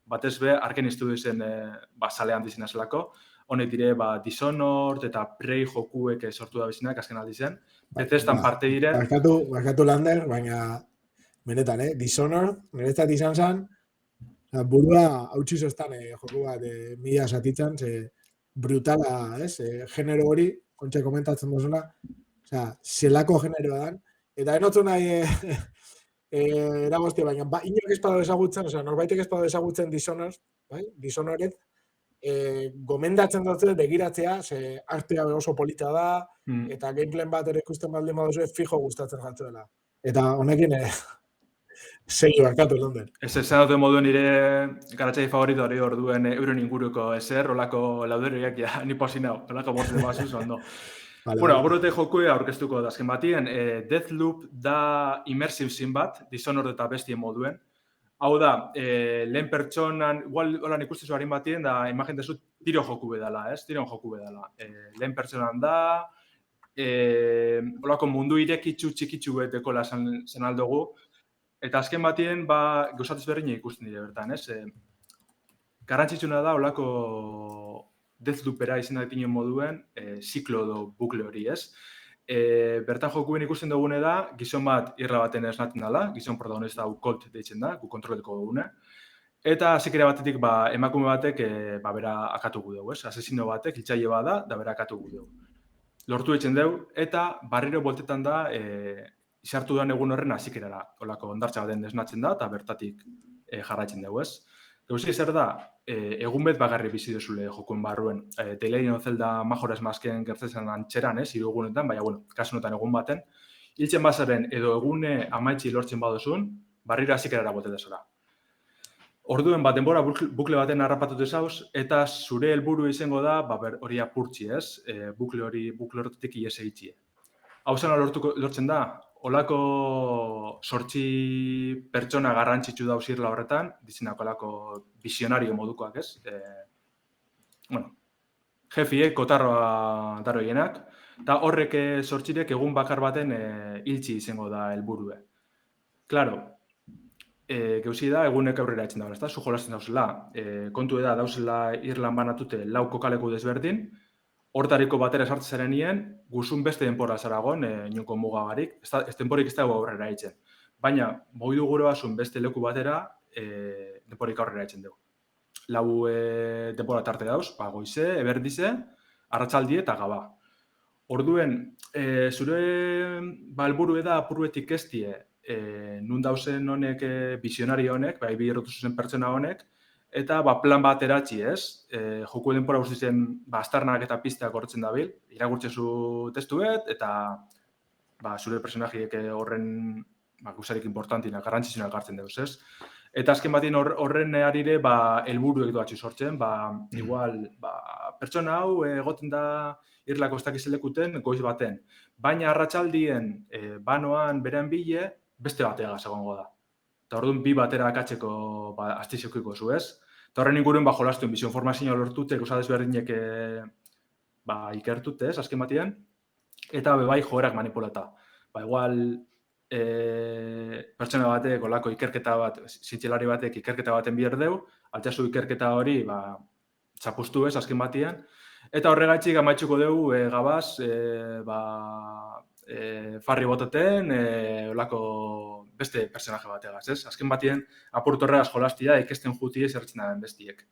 batez be, Arkane Studiosen sale handizina zelako, honek dire Dishonored eta Prey jokuek sortu da bizinak azken aldizen. Bethesdan parte dire... Barkatu Lander, baina benetan, Dishonored, niretzat izan zen, burua hautsi zoztan joku bat mila satitzen, brutala, ez? Genero hori, kontxe komentatzen duzuna, zelako generoa dan, eta enotu nahi eragozti, baina inork ez bada ezagutzen, norbaitek ez bada ezagutzen Dishonored, gomendatzen dut begiratzea, artea oso polita da, eta gameplay bat ere ikusten baldin baduzu fijo gustatzen jatzuela. Eta honekin segi barkatu Lander. Ez esan dute moduen nire garatxai favorito hori orduen euren inguruko ezer, olako lauderoiak ja ni posinau, olako boste basuz ondo. Bueno, aburrote jokue aurkeztuko da azken batien, Deathloop da immersive sim bat, Dishonored eta bestien moduen. Hau da, lehen pertsonan, igual holan ikustezu harin batien, da imagen dezu tiro joku bedala, ez? Tiron joku bedala. Lehen pertsonan da, olako mundu irekitzu txikitzu beteko zen aldugu, eta azken batien, gauzatez berrine ikusten dira bertan, ez? Garrantzitsuna da, olako Deathloopera izan datinen moduen, ziklo edo bukle hori, ez? Bertan jokuen ikusten dugune da, gizon bat irra baten esnatzen dela, gizon protagonista hau Colt deitzen da, gu kontroleko dugune. Eta azikera batetik emakume batek bera akatugu dugu, ez? Asesino batek, hiltzaile bada, da bera akatugu dugu. Lortu eitzen dugu, eta barriro boltetan da, izartu den egun horren azikerara. Olako ondartza baten esnatzen da, eta bertatik jarraitzen dugu, ez? Gauzi zer da, egun bet bagarri bizi duzule jokuen barruen. The Legend of Zelda Majora's Masken gertzen antxeran, hiru egunetan, baina, kasu honetan egun baten. Hiltzen bazaren edo egune amaitzi lortzen badozun, barriro azikerara bote dezora. Orduen bat denbora bukle baten harrapatute zauz, eta zure helburu izango da, hori apurtzi, ez? Bukle horretik ies egitzie. Hau zena lortzen da, olako sortzi pertsona garrantzitsu dauz irla horretan, dizinako olako visionario modukoak, ez? Jefiek, kotarroa daroienak, eta horrek sortzirek egun bakar baten hiltzi izango da helburue. Claro, gauzi da, egunek aurrera etzen dagoen, ez da? Zu jolasten dauzela, kontu da, dauzela irlan banatute lau kokaleku desberdin, hortariko batera sartzen zarenien, guzun beste denpora zaragon, inoko muga barik, ez denporik ez dago aurrera itzen. baina mogidu gure zuen beste leku batera denporik aurrera etzen dugu. 4 denbora tarte dauz, goize, eberdize, arratsaldie eta gaba. Orduen, zure helburu da apurruetik estie, nun dauzen honek visionario honek, bai bi errotu zuzen pertsona honek, eta plan bat eratzi, ez? Joku denbora guztien astarnak eta pistak horretzen dabil, iragurtzezu testuet, eta zure personajiek horren guzarik importantina, garrantzitsunak hartzen dauz, ez? Eta azken batien horren arire helburuek doatxu sortzen, igual, pertsona hau egoten da irlako ez dakizelekuten goiz baten. Baina arratsaldien banoan berean bile, beste bateagaz egongo da. Eta orduan bi batera akatzeko astiziokiko zu, ez? Eta horren inguruen jolastuen bizio informazioa lortute, gauza desberdinek ikertute, ez, azken batien, eta bai joerak manipulata. Igual, pertsona batek, olako ikerketa bat, zientzialari batek ikerketa baten biher deu, altzazu ikerketa hori txapustu ez, azken batien, eta horregatxik amaitxuko dugu gabaz, farri botaten, olako beste personaje bategaz, ez? Azken batien, apurtu horregaz jolastia, ikesten juti ez erretzen daben bestiek.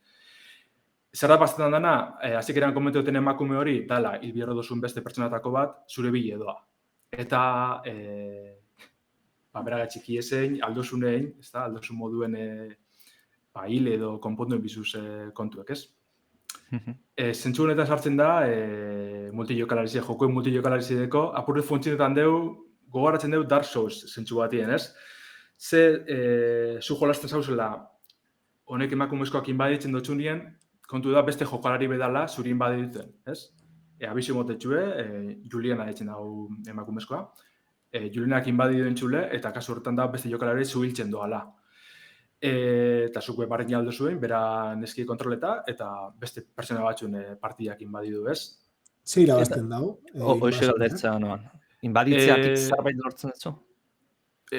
Zer da pastetan dana, hazik eran komentoten emakume hori, dala, hilbierro duzun beste pertsonatako bat, zure bile doa. Eta, beragatxik iesein, aldozunein, aldozun moduen hil edo konponduen bizuz kontuek, ez? Zentzu honetan sartzen da, jokoen multijokalariziadeko, apurre funtzionetan gogaratzen deu Dark Souls zentzu batien, ez? Zu jolasten zauzela, honek emakumezkoak inbaditzen dutxunien, kontu da beste jokalari bedala zuri inbaditzen, ez? Abizio motetxue, Juliana ditzen dago emakumezkoa, Julianak inbaditzen txule, eta kasu horretan da beste jokalari zuhiltzen doala. Eta zuk barrekin aldo zuen, bera neski kontroleta, eta beste pertsona batzuen partidak inbadidu, ez? Zer irabazten dago? Hoxe galdertzea noan. Inbaditzeatik zerbait lortzen dutzu?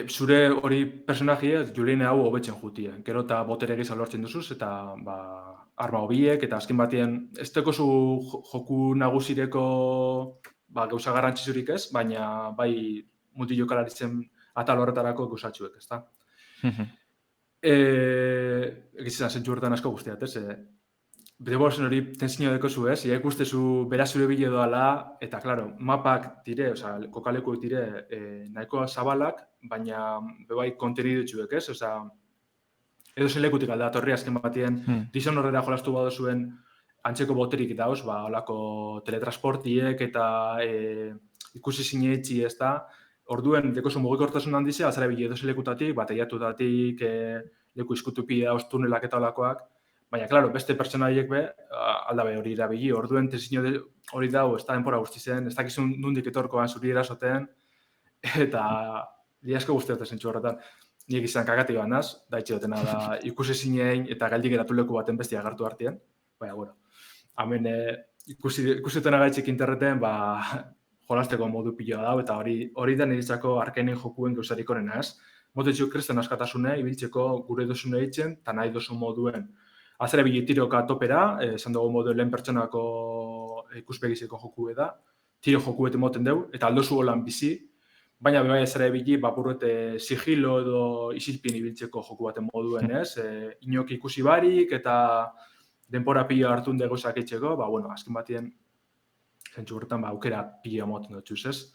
Zure hori personajia, Juliane hau hobetzen jutie. Gero eta botere gisa lortzen duzuz, eta arma hobiek, eta azken batien, ez tekozu joku nagusireko gauza garrantzizurik ez, baina bai multijokalaritzen atal horretarako gauzatxuek, ez da? Egizan zentzu horretan asko guztiat, ez? Debozen hori tensio dekozu, ez? Ia ikustezu bera zure bile doala, eta, klaro, mapak dire, kokalekuek dire nahiko zabalak, baina bebai kontenidu txuek, ez? Edo zen lekutik alda, torri azken batien, dizon horrela jolastu bado zuen antzeko boterik dauz, olako teletransportiek eta ikusi zinetxi, ez da? Orduen, dekozu mugikortasun handizea, azara bile edo zen lekutatik, bateiatutatik, leku izkutupi dauz tunelak eta olakoak, baina, klaro, beste pertsonaiek aldabe hori irabili, orduen tensio hori dago, ez da denpora guzti zen, ez dakizun nundik etorkoan zuri erasoten, eta diasko guztiak zentzu horretan. Nik izan kagati banaz, da itxedotena da ikusi zinein eta galdik eratu leku baten bestia agartu hartien. Baina, bueno, hemen ikusitena gaitxik interneten, jolasteko modu piloa dau, eta hori da niritzako arkenen jokuen gauzarik horrena, ez? Motetxu kresten askatasune, ibiltzeko gure dozune eitzen, eta nahi dozu moduen. Azera bilitiroka topera, esan dugu modu lehen pertsonako ikuspegizeko joku da, tiro joku bete moten deu, eta aldozu holan bizi, baina bebai ezera ebili, bapurrete sigilo edo isilpin ibiltzeko joku baten moduen, ez? Inok ikusi barik eta denpora pilo hartun degozak etxeko, azken batien, zentzu horretan, aukera pilo moten dutxuz, ez?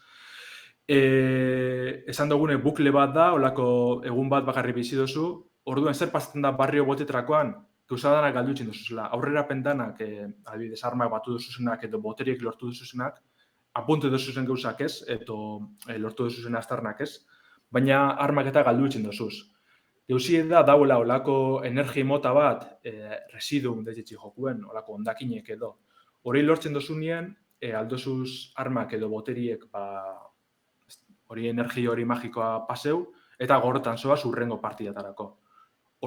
Esan dugune bukle bat da, olako egun bat bakarri bizi dozu, orduen zer pasatzen da barrio botetrakoan, gauzadanak galdutzen duzuzela, aurrera pendanak, adibidez, armak batu duzuzenak edo boteriek lortu duzuzenak, apunte duzuzen gauzak ez, edo lortu duzuzen astarnak ez, baina armak eta galdutzen duzuz. Gauzie da, dauela olako energia mota bat, residum dezitzi jokuen, olako ondakinek edo. Hori lortzen duzunien, aldozuz armak edo boteriek, hori energia hori magikoa paseu, eta gorrotan zoaz urrengo partidatarako.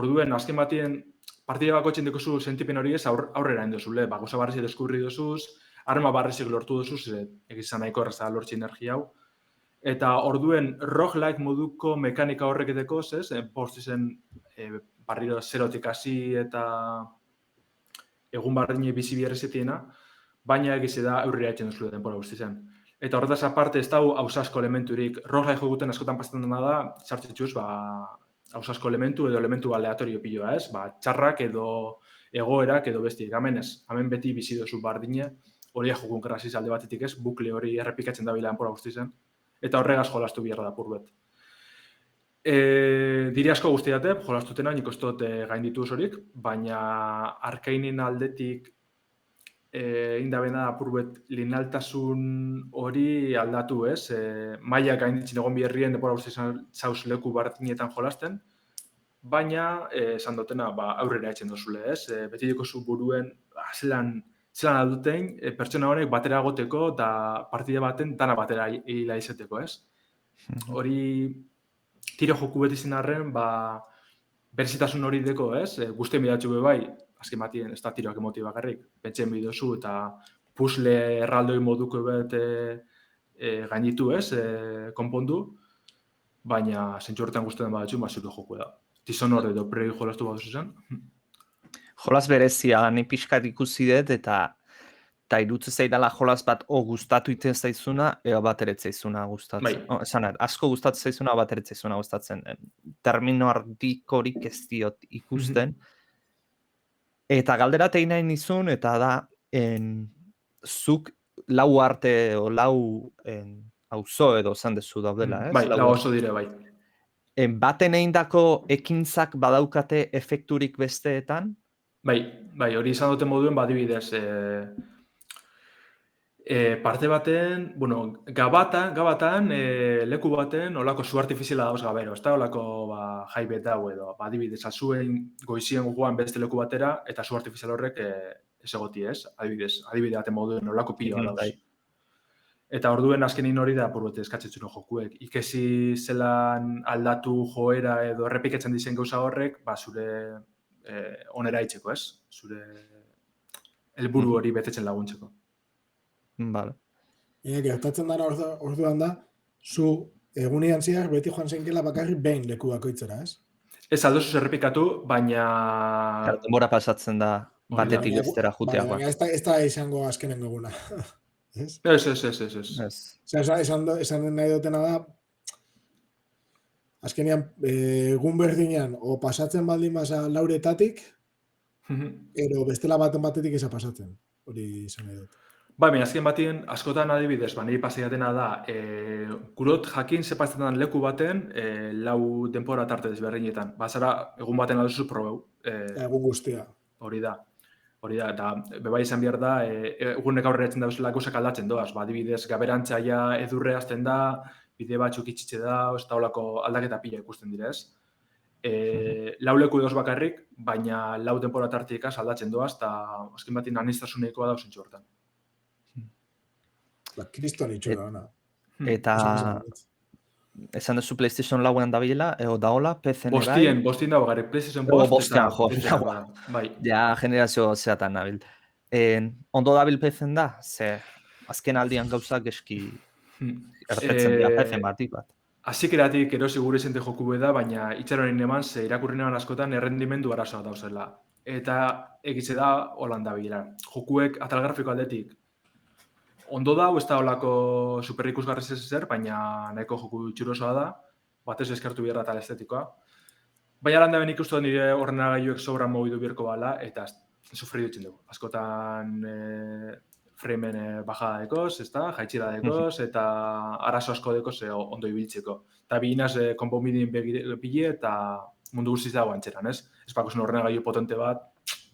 Orduen, azken batien, partida bako txendekozu sentipen hori ez aurrera indozule, gauza barrizik deskurri dozuz, arma barrizik lortu dozuz, egizan nahiko erraza lortzi energia hau. Eta orduen, roguelike moduko mekanika horreketeko, posti zen barriro zerotik hasi eta egun barriñe bizi biherrezetiena, baina egize da aurrera etxen duzule denpora guzti zen. Eta horretaz aparte ez dago hausasko elementurik. Roguelike joguten askotan pasatzen dena da, sartzetxuz, hausasko elementu edo elementu aleatorio piloa, ez? Txarrak edo egoerak edo bestiek. Hemen beti bizi dozu bardine, hori jogun krasiz alde batetik ez, bukle hori errepikatzen da bila enpora guzti zen. Eta horregaz jolastu biharra da purbet. Diri asko guztiate, jolastutena, nik ostot gainditu osorik, baina Arkainen aldetik indabena apurbet linealtasun hori aldatu, ez? Maia gainditzen egon biherrien depora guzti zauz leku bartinetan jolasten, baina esan dutena aurrera etxen dozule, ez? Beti dikozu buruen zelan alduten pertsona honek batera agoteko eta partide baten dana batera hila izeteko, ez? Hori tiro joku beti zinarren, berezitasun hori deko, ez? Guztien bidatxu bai, azken batien ez da tiroak emoti bakarrik, pentsen bidozu eta puzzle erraldoi moduko bet gainitu, ez? Konpondu, baina zentsu horretan guztien badatxu, zure joku da. Dishonored edo Prey jolastu baduzu zen? Jolas berezia, ni pixkat ikusi dut eta irutze zaidala jolas bat gustatu iten zaizuna, eo bat eretzaizuna gustatzen. Bai. Asko gustatzen zaizuna, bat eretzaizuna gustatzen. Termino ardikorik ez diot ikusten. Eta galdera tein nahi nizun, eta da, zuk lau arte o lau auzo edo zan dezu daudela, ez? Bai, lau auzo dire, bai. Baten eindako ekintzak badaukate efekturik besteetan? Bai, hori izan duten moduen, adibidez, parte baten, gabatan, leku baten, olako zu artifiziala dauz gabero, ez da, olako jaibet dau edo, adibidez, azuen goizien guguan beste leku batera, eta zu artifizial horrek ez egoti, ez? Adibide baten moduen, olako pilo dauz. Eta orduen azkenin hori da apurbete eskatzen jokuek. Ikesi zelan aldatu joera edo errepikatzen dizen gauza horrek, zure onera itxeko, ez? Zure helburu hori betetzen laguntzeko. Vale. Gertatzen dara orduan da, zu egunean ziar beti joan zenkela bakarrik behin leku bakoitzera, ez? Ez aldozu errepikatu, baina... Denbora pasatzen da batetik bestera juteagoa. Baina ez da izango azkenen eguna. Ez? Esan nahi dutena da, azkenean egun berdinean o pasatzen baldin baza lauretatik, ero bestela batetik eza pasatzen. Hori izan nahi dut. Baina azken batien, askotan adibidez, niri paseiatena da, kurot jakin zepatzen den leku baten, lau denpora tarte desberdinetan. Bazara, egun baten alduzu probeu. Egun guztia. Hori da, eta bebai izan behar da, egunek aurrera etzen dauzela gauzak aldatzen doaz. Adibidez, gaberantzaia edurre azten da, bide batzuk itxitxe da, ez da olako aldaketa pila ikusten direz. Lau leku edoz bakarrik, baina lau denpora tartiekaz aldatzen doaz, eta azken batien anistasunekoa da osentxo hortan. Kriston itxura ona. Eta esan duzu PlayStation lauen dabilela, eo daola, PC-en erai? Bostien dago gare, PlayStation Bost. Bostean, bai. Ja, generazio zeatan nabil. Ondo dabil PC-en da? Ze, azken aldian gauzak eski erretzen dira PC-en batik bat. Azikeratik erosi gure zente joku da, baina itxaronin eman, ze irakurrinean askotan errendimendu arazoa dauzela. Eta egitze da, holan dabilela. Jokuek atal grafiko aldetik, ondo da, ez da olako superrikusgarri zer, baina nahiko joku txurosoa da, batez eskertu biherra eta estetikoa. Baina lan da ben ikustu nire ordenagailuek sobra mobidu birko bala, eta sufri dutzen dugu. Askotan framen bajada dekoz, jaitxira dekoz, eta arazo asko dekoz ondo ibiltzeko. Eta biginaz konponbidin bile eta mundu guztiz dago antxeran, ez? Ez bakozen ordenagailu potente bat,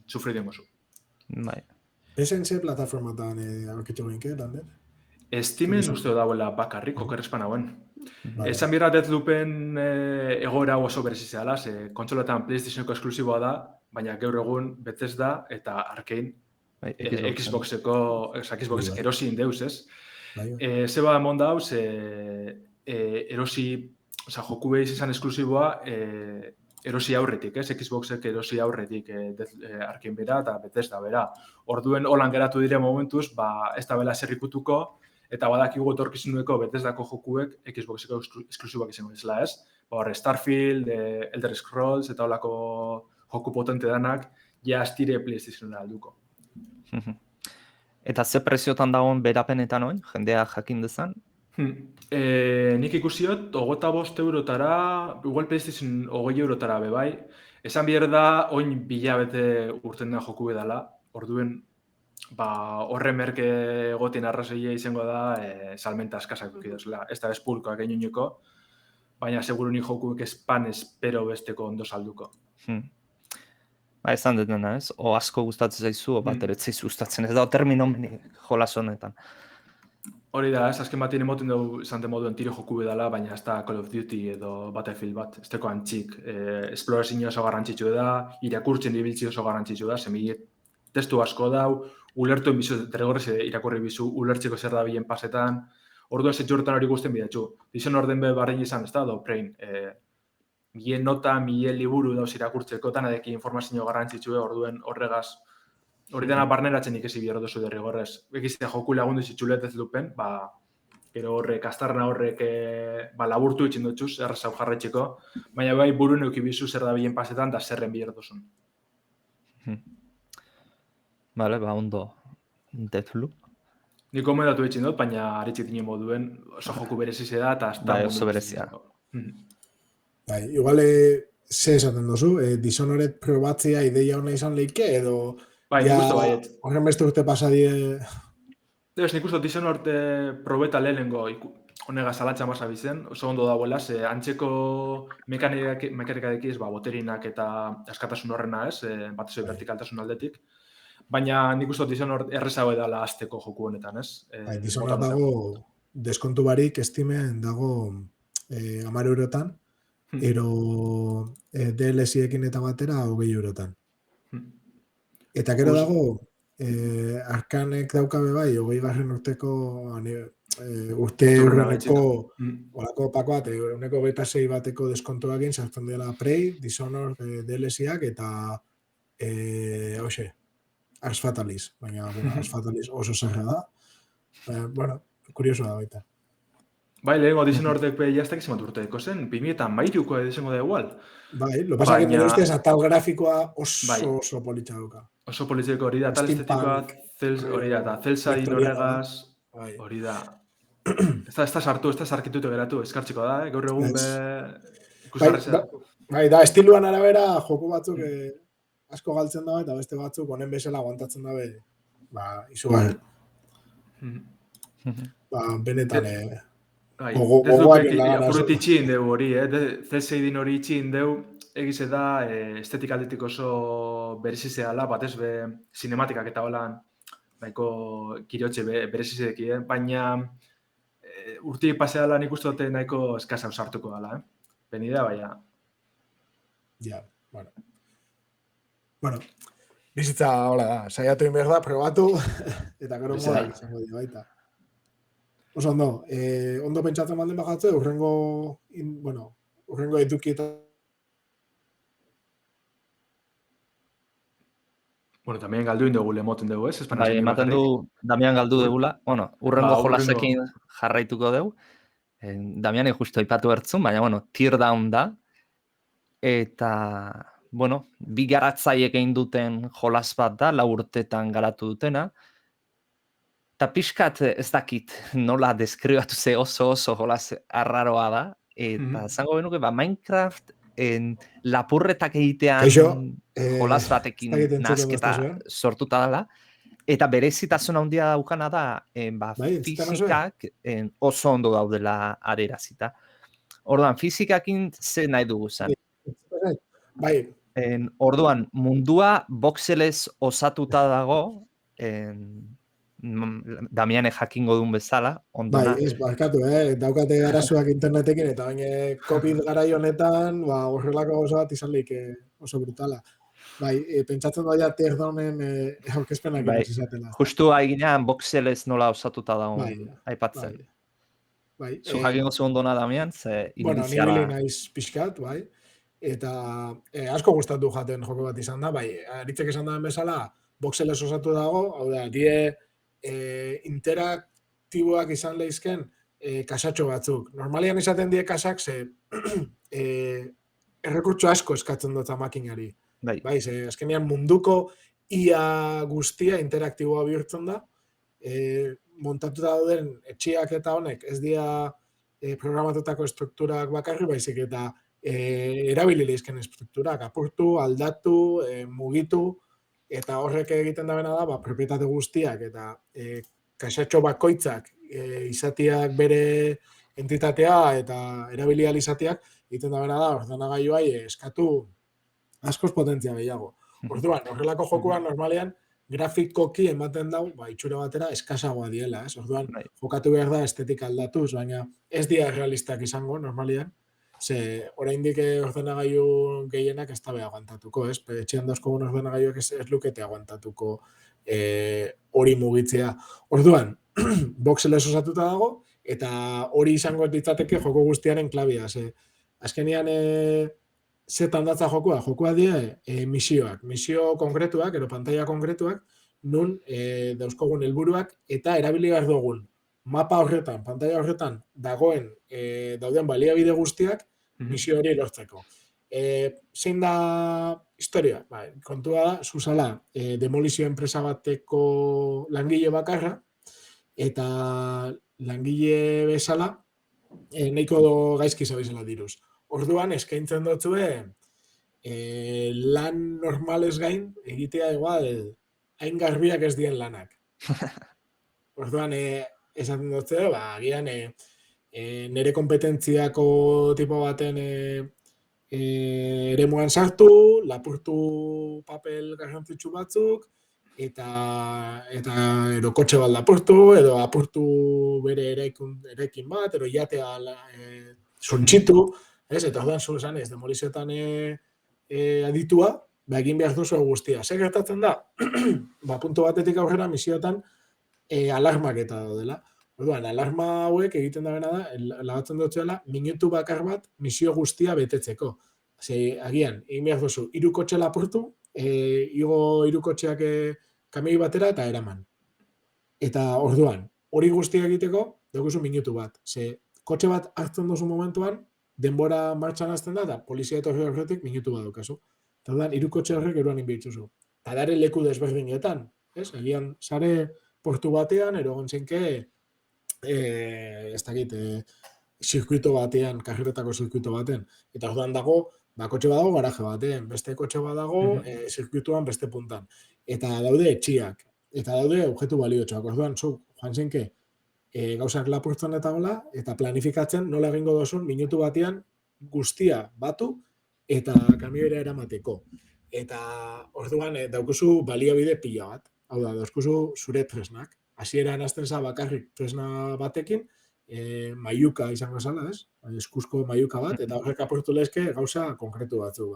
sufri dengozu. Bai. Esen ze plataformatan aurkitu genke, Lander? Steamen uste dauela bakarrik, okerrespan hauen. Esan birra Deathloopen egoera oso berezizeala, ze kontsoletan PlayStationeko esklusiboa da, baina gaur egun Bethesda eta Arkane Xboxeko erosi indeuz, ez? Zeba emon dauz, erosi, joku behiz izan esklusiboa, erosi aurretik, ez? Xboxek erosi aurretik Arkane bera eta Bethesda bera. Orduen holan geratu dire momentuz, ez da bela zerrikutuko, eta badakigu etorkizuneko Bethesdako jokuek Xboxeko esklusiboak izango dizela, ez? Starfield, Elder Scrolls eta holako joku potente danak, ja astire PlayStationera alduko. Eta ze preziotan dagoen berapenetan oin, jendea jakin dezan? Nik ikusiot, 25 eurotara, igual PlayStation 20 eurotara bebai, esan behar da, oin bilabete urten da joku edala, orduen, horre merke gotien arrazoia izango da, salmenta askasak dukidozela. Ez da espulkoak eginuneko, baina seguru ni jokuek espan espero besteko ondo salduko. Esan dutena, ez? O asko gustatzen zaizu, o bat ere zaizu gustatzen. Ez da, termino jolas honetan. Hori da, ez azken batien emoten dugu izante moduen tiro joku bedala, baina ez da Call of Duty edo Battlefield bat, ez teko antxik. Esplorazio oso garrantzitsu da, irakurtzen dibiltzi oso garrantzitsu da, semile testu asko dau, ulertuen bizu, derregorrez irakurri bizu, ulertzeko zer da bilen pasetan, orduan zetxurretan hori guztien bidatxu. Dizon orden be barrein izan, ez da, Prein, mien nota, mien liburu dauz irakurtzeko, tanadeki informazio garrantzitsu, orduen horregaz, hori dena barneratzen ikesi bihar duzu derrigorrez. Ekizte joku lagundu zitxuletez lupen, gero horrek, astarna horrek laburtu itxin dutxuz, errazau jarretxeko, baina bai burun eukibizu zer da bilen pasetan da zerren bihar duzun. Vale, ondo. Deathloop. Nik omendatu itxin dut, baina aritxik dinen moduen oso joku berezize da, eta bai, oso berezia. Bai, igual, ze esaten duzu, Dishonored probatzea ideia hona izan leike, edo... Bai, nik uste baiet. Horren beste urte pasadie... Nik uste Dishonored probeta lehenengo honega zalatxa masa bizen, oso ondo dagoela, ze antzeko mekanikadek boterinak eta askatasun horrena ez, bat zoi vertikaltasun aldetik. Baina nik uste Dishonored errezago edala azteko joku honetan, ez? Dishonored dago, deskontu barik estimen dago 10 eurotan, ero DLC-ekin eta batera 20 eurotan. Eta gero dago, Arkanek daukabe bai, 20. urteko urte urreneko olako pako bat, urreneko 26 bateko deskontuakin sartzen dela Prey, Dishonored DLC-ak eta hoxe, Ars Fatalis, baina Ars Fatalis oso zerra da. Bueno, kurioso da baita. Bai, lehenko Dishonoredek jaztak izan bat urteko zen, 2013ko izango da igual. Bai, lo pasa que nire ustez atal grafikoa oso politxa dauka. Oso politxeko hori da, tal estetikoa, hori da, eta Celsa horregaz, hori da. Ez da sartu, ez da sarkitutu geratu, eskartxiko da, gaur egun ikusarrezea. Bai, da, estiluan arabera joku batzuk asko galtzen dabe, eta beste batzuk honen bezala aguantatzen dabe, izugarri. Benetan, gogoak apurret itxin deu hori, C6 hori itxin deu, egize da, estetik aldetik oso berezizeala, batez be sinematikak eta holan, nahiko kirotxe berezizedeki, baina urtik paseala nik uste dute nahiko eskasa usartuko dela, benidea, baina. Ja, bueno, bizitza hola da, saiatu inber da, probatu, eta gero moda izango dira baita. Oso ondo pentsatzen baldin bajatze, urrengo edukieta. Bueno, también galdu indugu lemoten dugu, ez? Bai, ematen du Damian galdu degula. Bueno, urrengo jolasekin jarraituko dugu. Damian justo ipatu bertzun, baina, teardown da. Eta, bi garatzaiek egin duten jolas bat da, 4 urtetan garatu dutena. Eta pixkat ez dakit nola deskribatu ze oso jolas arraroa da. Eta zango benuke, Minecraft lapurretak egitean jolas batekin nazketa sortuta dela. Eta berezitasun handia daukana da, fizikak oso ondo daudela adierazita. Orduan, fizikakin ze nahi dugu zen. Orduan, mundua boxelez osatuta dago, Damiane jakingo duen bezala, ondona. Bai, ez, barkatu, daukate arazoak internetekin, eta baina COVID garai honetan, horrelako oso bat izan lehik oso brutala. Bai, pentsatzen doa teardownen aurkezpenak izatela. Justu haiginean boxelez nola osatuta dago aipatzen. Bai. Zu jakingo zu ondona, Damian, ze iniziala... Bueno, nire naiz pixkat, bai. Eta asko gustatu jaten joko bat izan da, bai, aritzek esan da bezala, boxelez osatu dago, hau da, interaktiboak izan lehizken kasatxo batzuk. Normalian izaten die kasak, ze errekurtso asko eskatzen dutza makinari. Bai, ze azkenean munduko ia guztia interaktiboa bihurtzen da, montatuta dauden etxiak eta honek ez dira programatutako estrukturak bakarri, baizik eta erabili leizken estrukturak, apurtu, aldatu, mugitu, eta horrek egiten da da, propietate guztiak eta kaxatxo bakoitzak izatiak bere entitatea eta erabili izateak egiten da ordenagailuai eskatu askoz potentzia gehiago. Orduan, horrelako jokuan normalean grafikoki ematen dau, itxura batera eskasagoa diela, ez? Orduan, jokatu behar da estetika aldatuz, baina ez dira realistak izango normalean, ze oraindik ordenagailu gehienak ez dabe aguantatuko, ez? Etxean dauzkogun ordenagailuak ez lukete aguantatuko hori mugitzea. Orduan, voxelez osatuta dago, eta hori izango ditzateke joko guztiaren klabia. Azkenean, zetan datza jokua die misioak. Misio konkretuak, ero pantalla konkretuak, nun dauzkogun helburuak eta erabili behar dugun mapa horretan, pantalla horretan dagoen dauden baliabide guztiak misio hori lortzeko. Zein da historia? Kontua da, zuzala, demolizio enpresa bateko langile bakarra, eta langile bezala, nahiko gaizki zabizela diruz. Orduan, eskaintzen dutzue, lan normales gain, egitea igual, hain garbiak ez dien lanak. Orduan, esaten dutzue, agian, nire kompetentziako tipo baten eremuan sartu, lapurtu papel garrantzitsu batzuk, eta ero kotxe bat lapurtu, edo apurtu bere erekin bat, ero jatea suntxitu, eta orduan zuzan ez, demolizioetan aditua, egin behar duzu guztia. Zer gertatzen da? Puntu batetik aurrera misioetan alarmak eta daudela. Orduan, alarma hauek egiten da lagatzen dutzuela, minutu bakar bat misio guztia betetzeko. Agian, egin behar duzu, 3 kotxe lapurtu, igo 3 kotxeak kamioi batera eta eraman. Eta orduan, hori guztia egiteko, daukuzu minutu bat. Kotxe bat hartzen duzu momentuan, denbora martxan hasten da, eta polizia etorri horretik minutu bat daukazu. Eta orduan, 3 kotxe horrek eroan inbitzuzu. Eta dare leku desberdinetan, ez? Agian, sare portu batean, erogon zenke, ez dakit, zirkuito batean, karretako zirkuito baten. Eta orduan dago, kotxe bat dago garaje batean, beste kotxe bat dago zirkuituan beste puntan. Eta daude etxiak, eta daude objektu baliotxoak. Orduan, joan zenke, gauzak lapurtzen eta gola, eta planifikatzen nola egingo dozun minutu batean guztia batu eta kamioera eramateko. Eta orduan daukuzu baliabide pila bat. Hau da, dauzkuzu zure tresnak. Hasieran hasten za bakarrik tresna batekin, maiuka izango zala, ez? Eskuzko maiuka bat, eta horrek apurtu lezke gauza konkretu batzu.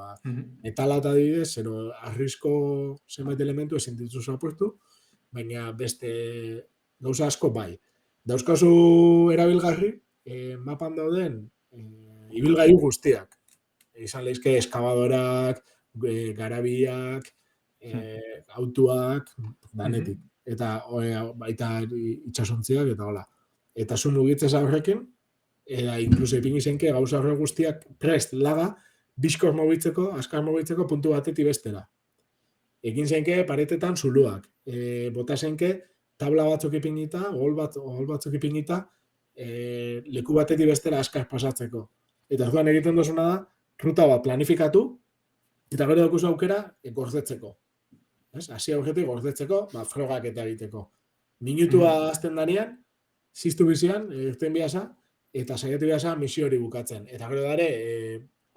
Metala eta adibidez, zero arrisko zenbait elementu ezin dituzu apurtu, baina beste gauza asko bai. Dauzkazu erabilgarri, mapan dauden ibilgailu guztiak. Izan lehizke eskabadorak, garabiak, autuak, danetik. Eta baita itxasontziak eta hola. Eta zu mugitzez horrekin, inkluso ipini zenke gauza horre guztiak prest laga, bizkor mobitzeko, askar mobitzeko puntu batetik bestera. Ekin zenke paretetan zuluak. Bota zenke tabla batzuk ipinita, gol batzuk ipinita, leku batetik bestera askar pasatzeko. Eta orduan egiten duzuna da, ruta bat planifikatu, eta gero daukuzu aukera gordetzeko. Hasi aurretik gordetzeko, frogak eta egiteko. Minutua azten danean, ziztu bizian, irten biasa, eta saiatu biasa misio hori bukatzen. Eta gero dare,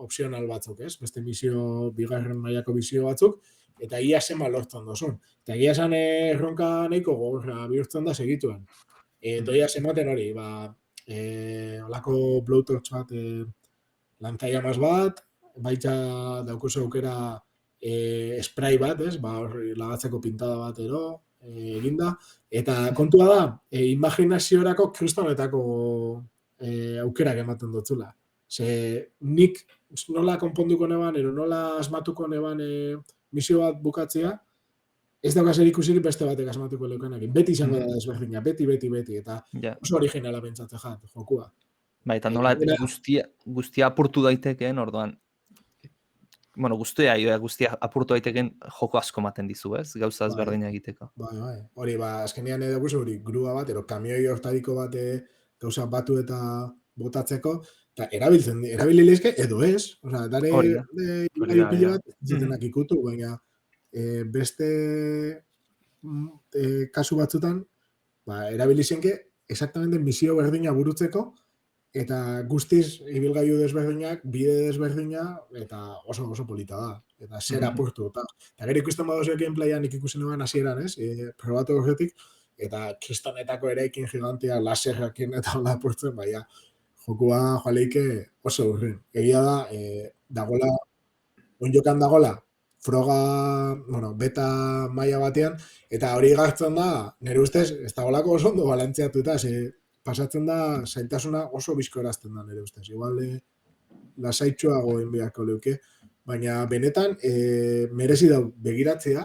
opzional batzuk, ez? Beste misio, bigarren mailako misio batzuk, eta ia zema lortzen dozun. Eta ia zan erronka nahiko gogorra bihurtzen da segituen. Doia zematen hori, olako blowtorch bat, lanzaia maz bat, baita daukuzu aukera spray bat, ez? Horri lagatzeko pintada bat ero, eginda. Eta kontua da, imaginaziorako kristonetako aukerak ematen dutzula. Nik nola konponduko neban, ero nola asmatuko neban misio bat bukatzea, ez daukaz erikusirik beste batek asmatuko leukanekin. Beti izango da desberdina, beti, eta oso originala pentsatzen jat, jokua. Bai, eta nola guztia apurtu daitekeen, orduan, bueno, guztia apurtu daiteken joko asko ematen dizu, ez? Gauza ezberdina egiteko. Bai. Hori, azkenean edo hori grua bat, ero kamioi hortariko bat gauza batu eta botatzeko, eta erabili lehizke edo ez. Osa, dare ibilgailu pilo bat zitenak ikutu, baina beste kasu batzutan, erabili zenke exactamente misio berdina burutzeko, eta guztiz ibilgailu desberdinak, bide desberdina, eta oso polita da. Eta zer apurtu. Eta gero ikusten badozu gameplayan nik ikusen eban hasieran, ez? Probatu horretik, eta kristonetako eraikin gigantia laserrakin eta hola apurtzen, baina jokua joaleike oso urrin. Egia da, dagola, onjokan dagola, froga, beta maila batean, eta hori gartzen da, nire ustez, ez dagolako oso ondo balantziatuta, pasatzen da, zaintasuna oso bizko erazten da, nire ustez. Igual, lasaitxoago enbiako leuke, baina benetan, merezi dau begiratzea,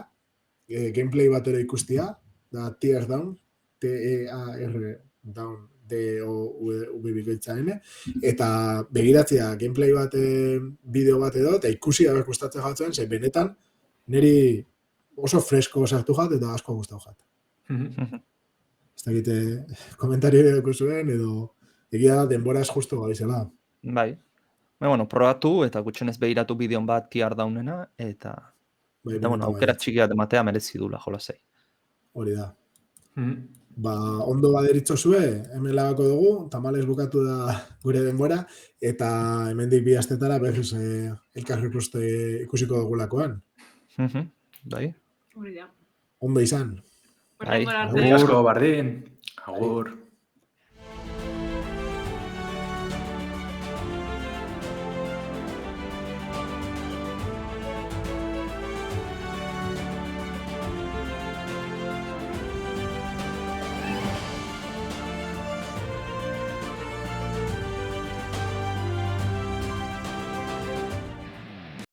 gameplay batera ikustia, da Tear Down, T-E-A-R Down, D-O-V-B-N, eta begiratzea gameplay bat, bideo bat edo, eta ikusi da gustatzen jatzen, ze benetan, niri oso fresko sartu jat, eta asko gustatu jat. Ez da egite komentario edoko zuen, edo egia da denbora ez justu gaizela. Bai. Bueno, probatu eta gutxenez behiratu bideon bat Tear Downena, eta aukera txikia dematea merezi dula jolasei. Hori da. Ondo baderitzo zue, hemen lagako dugu, tamales bukatu da gure denbora, eta hemendik bi astetara berriz elkarri ikusiko dugulakoan. Bai. Hori da. Ondo izan. Bai. Agur, bardin. Agur.